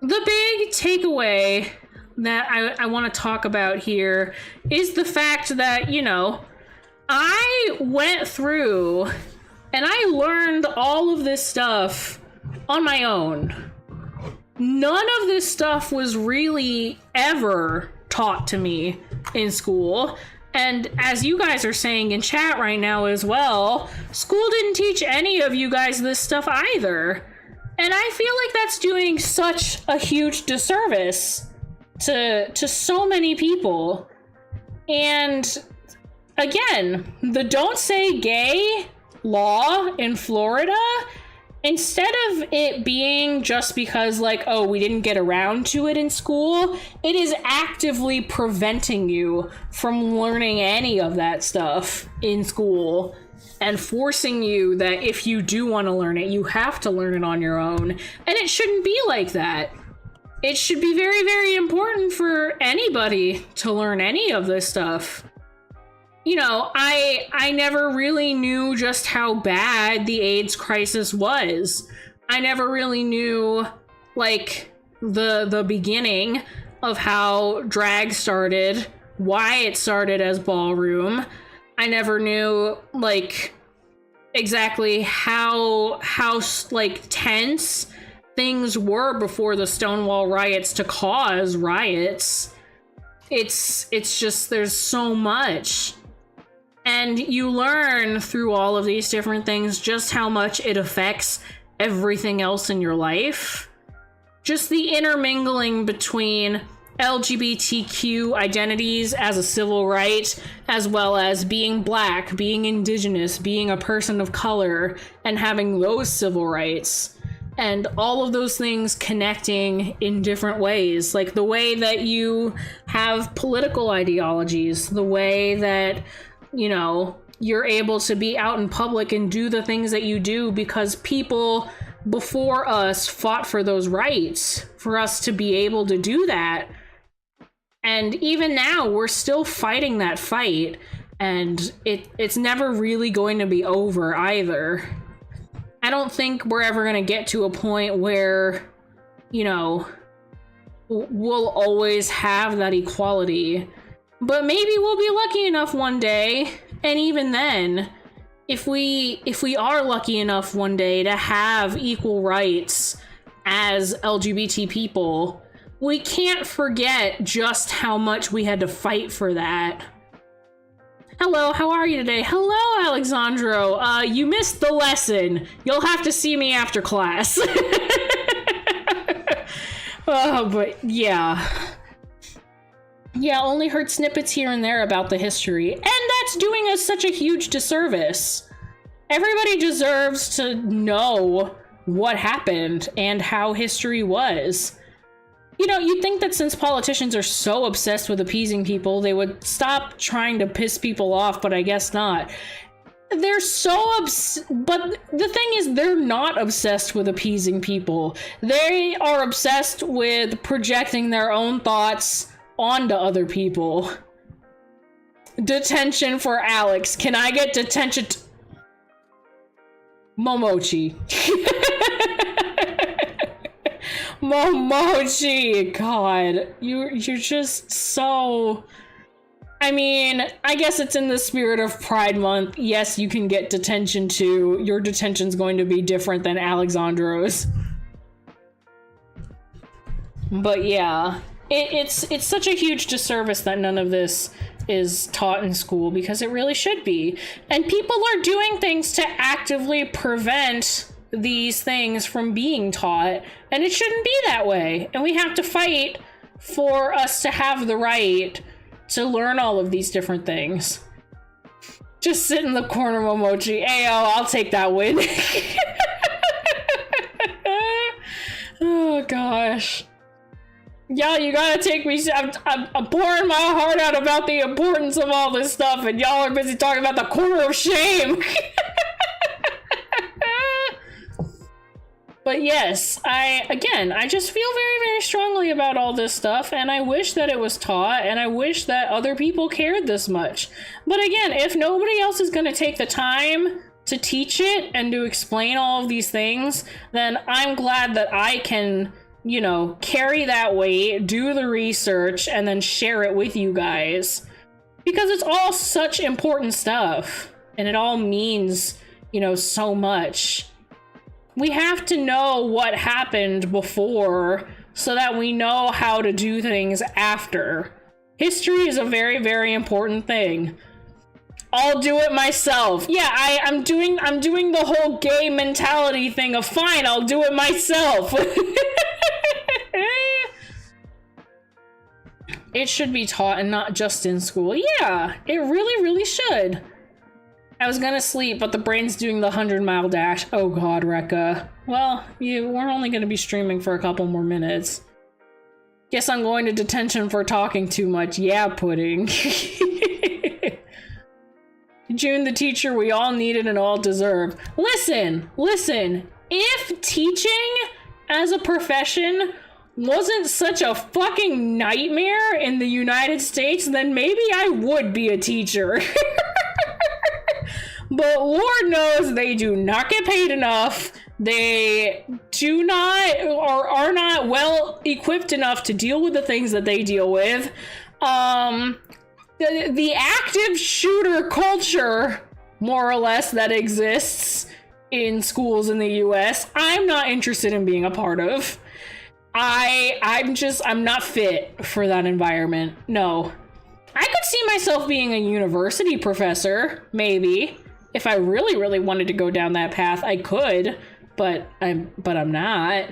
The big takeaway that I want to talk about here is the fact that, you know, I went through and I learned all of this stuff on my own. None of this stuff was really ever taught to me in school. And as you guys are saying in chat right now as well, school didn't teach any of you guys this stuff either. And I feel like that's doing such a huge disservice to so many people. And again, the Don't Say Gay law in Florida, instead of it being just because, like, oh, we didn't get around to it in school, it is actively preventing you from learning any of that stuff in school and forcing you that if you do want to learn it, you have to learn it on your own. And it shouldn't be like that. it should be very, very important for anybody to learn any of this stuff. You know, I never really knew just how bad the AIDS crisis was. I never really knew, like, the beginning of how drag started, why it started as ballroom. I never knew, like, exactly how like, tense things were before the Stonewall riots to cause riots. It's just, there's so much. And you learn through all of these different things just how much it affects everything else in your life. Just the intermingling between LGBTQ identities as a civil right, as well as being Black, being Indigenous, being a person of color, and having those civil rights. And all of those things connecting in different ways. Like the way that you have political ideologies, the way that, you know, you're able to be out in public and do the things that you do because people before us fought for those rights, for us to be able to do that. And even now, we're still fighting that fight, and it's never really going to be over either. I don't think we're ever going to get to a point where, you know, we'll always have that equality. But maybe we'll be lucky enough one day, and even then, if we are lucky enough one day to have equal rights as LGBT people, we can't forget just how much we had to fight for that. Hello, how are you today? Hello, Alexandro. You missed the lesson. You'll have to see me after class. But yeah. Yeah, only heard snippets here and there about the history. And that's doing us such a huge disservice. Everybody deserves to know what happened and how history was. You know, you'd think that since politicians are so obsessed with appeasing people, they would stop trying to piss people off, but I guess not. They're so but the thing is, they're not obsessed with appeasing people. They are obsessed with projecting their own thoughts onto other people. Detention for Alex. Can I get detention? Momochi. Momochi, God, you're just so... I mean, I guess it's in the spirit of Pride Month. Yes, you can get detention too. Your detention's going to be different than Alexandro's. But yeah, it's such a huge disservice that none of this is taught in school, because it really should be. And people are doing things to actively prevent these things from being taught, and it shouldn't be that way. And we have to fight for us to have the right to learn all of these different things. Just sit in the corner, Momochi. Ayo, I'll take that win. Oh gosh. Y'all, you gotta take me. I'm pouring my heart out about the importance of all this stuff, and y'all are busy talking about the corner of shame. But yes, I just feel very, very strongly about all this stuff, and I wish that it was taught, and I wish that other people cared this much. But again, if nobody else is going to take the time to teach it and to explain all of these things, then I'm glad that I can, you know, carry that weight, do the research, and then share it with you guys. Because it's all such important stuff, and it all means, you know, so much. We have to know what happened before so that we know how to do things after. History is a very, very important thing. I'll do it myself. Yeah, I'm doing the whole gay mentality thing of fine, I'll do it myself. It should be taught and not just in school. Yeah, it really, really should. I was gonna sleep, but the brain's doing the 100-mile dash. Oh god, Rekka. Well, we're only gonna be streaming for a couple more minutes. Guess I'm going to detention for talking too much. Yeah, Pudding. June the teacher we all needed and all deserve. Listen. If teaching as a profession wasn't such a fucking nightmare in the United States, then maybe I would be a teacher. But Lord knows they do not get paid enough. They do not, or are not well equipped enough to deal with the things that they deal with. The active shooter culture, more or less, that exists in schools in the US, I'm not interested in being a part of. I'm not fit for that environment. No. I could see myself being a university professor, maybe. If I really, really wanted to go down that path, I could, but I'm not.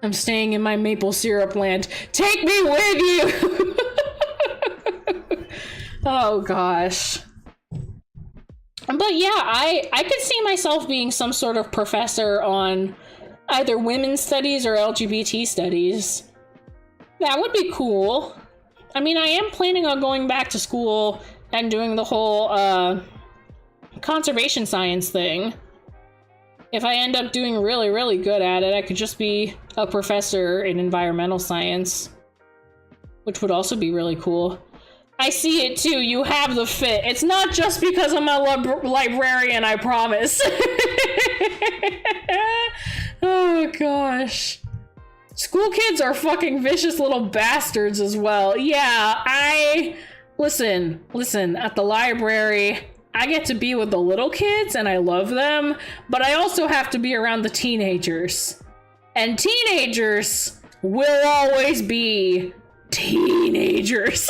I'm staying in my maple syrup land. Take me with you! Oh gosh. But yeah, I could see myself being some sort of professor on either women's studies or LGBT studies. That would be cool. I mean, I am planning on going back to school and doing the whole conservation science thing. If I end up doing really, really good at it, I could just be a professor in environmental science, which would also be really cool. I see it too. You have the fit. It's not just because I'm a librarian, I promise. Oh gosh. School kids are fucking vicious little bastards as well. Yeah, listen, at the library, I get to be with the little kids and I love them, but I also have to be around the teenagers. And teenagers will always be teenagers.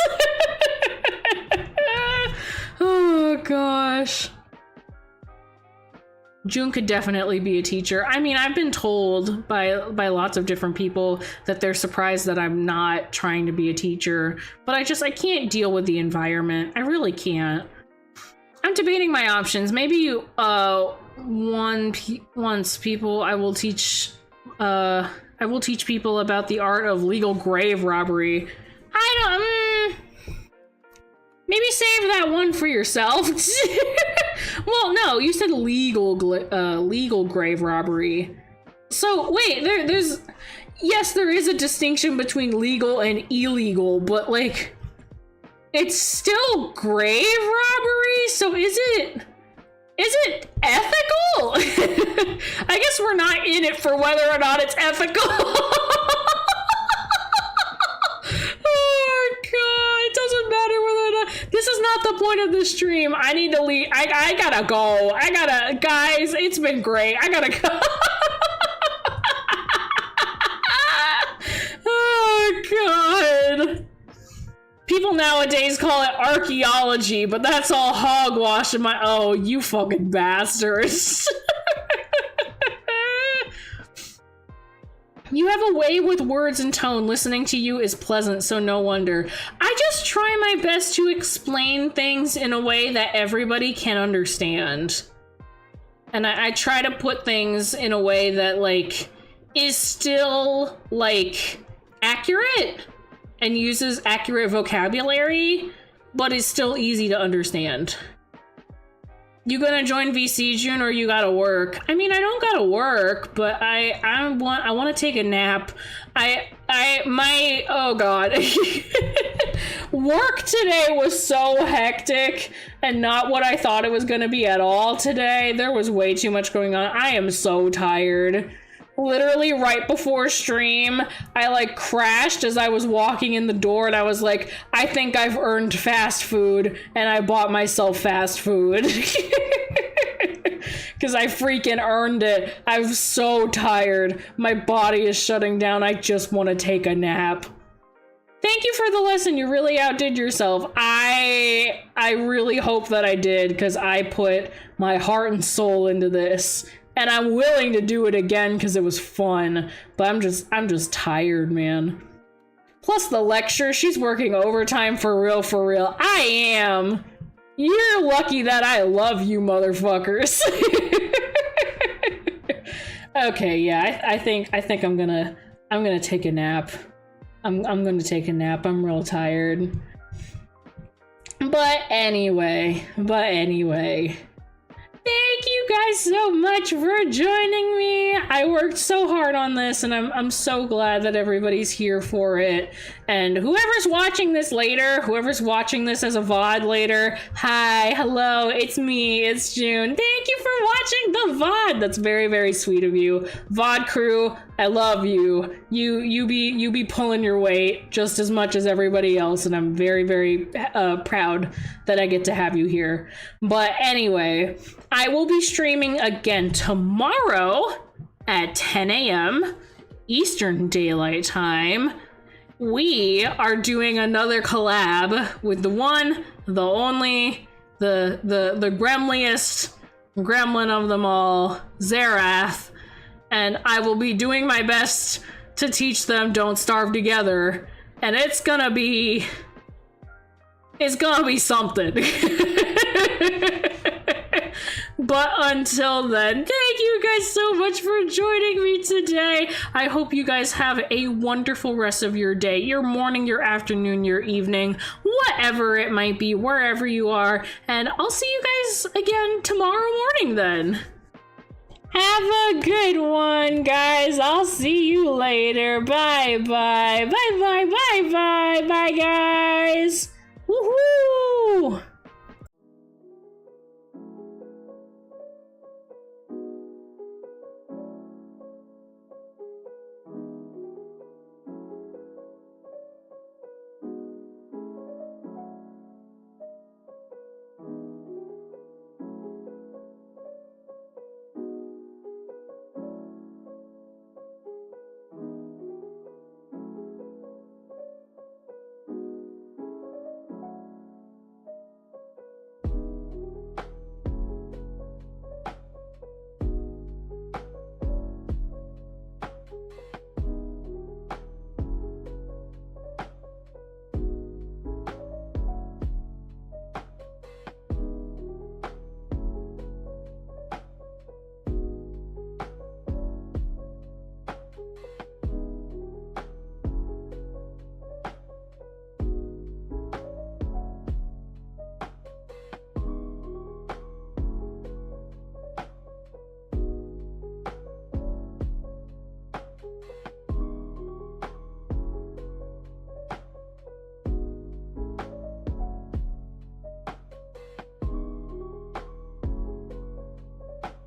Oh gosh. June could definitely be a teacher. I mean, I've been told by lots of different people that they're surprised that I'm not trying to be a teacher, but I can't deal with the environment. I really can't. I'm debating my options. Maybe once people I will teach people about the art of legal grave robbery. Maybe save that one for yourself. Well, no, you said legal grave robbery. So wait, yes, there is a distinction between legal and illegal, but like, it's still grave robbery. So is it ethical? I guess we're not in it for whether or not it's ethical. Oh god, it doesn't matter whether or not. This is not the point of the stream. I need to leave. I gotta go. Guys, it's been great. I gotta go. Oh god. People nowadays call it archaeology, but that's all hogwash in my— oh, you fucking bastards. You have a way with words and tone. Listening to you is pleasant, so no wonder. I just try my best to explain things in a way that everybody can understand. And I try to put things in a way that, like, is still, like, accurate and uses accurate vocabulary, but is still easy to understand. You gonna join VC, June, or you gotta work? I mean, I don't gotta work, but I want to take a nap. Oh god. Work today was so hectic and not what I thought it was gonna be at all today. There was way too much going on. I am so tired. Literally right before stream, I like crashed as I was walking in the door and I was like, I think I've earned fast food, and I bought myself fast food. Because I freaking earned it. I'm so tired. My body is shutting down. I just want to take a nap. Thank you for the lesson. You really outdid yourself. I really hope that I did, because I put my heart and soul into this. And I'm willing to do it again because it was fun, but I'm just tired, man. Plus the lecture, she's working overtime for real, for real. I am. You're lucky that I love you, motherfuckers. Okay, yeah, I think I'm gonna take a nap. I'm gonna take a nap. I'm real tired. But anyway. Thank you guys so much for joining me. I worked so hard on this, and I'm so glad that everybody's here for it. And whoever's watching this later, whoever's watching this as a VOD later, hi, hello, it's me, it's June. Thank you for watching the VOD. That's very, very sweet of you. VOD crew, I love you. You be pulling your weight just as much as everybody else, and I'm very, very proud that I get to have you here. But anyway, I will be streaming again tomorrow at 10 a.m. Eastern Daylight Time. We are doing another collab with the one, the only, the gremliest gremlin of them all, Zerath, and I will be doing my best to teach them Don't Starve Together, and it's gonna be something. But until then, thank you guys so much for joining me today. I hope you guys have a wonderful rest of your day, your morning, your afternoon, your evening, whatever it might be, wherever you are. And I'll see you guys again tomorrow morning then. Have a good one, guys. I'll see you later. Bye, bye. Bye, bye, bye, bye. Bye, guys. Woohoo!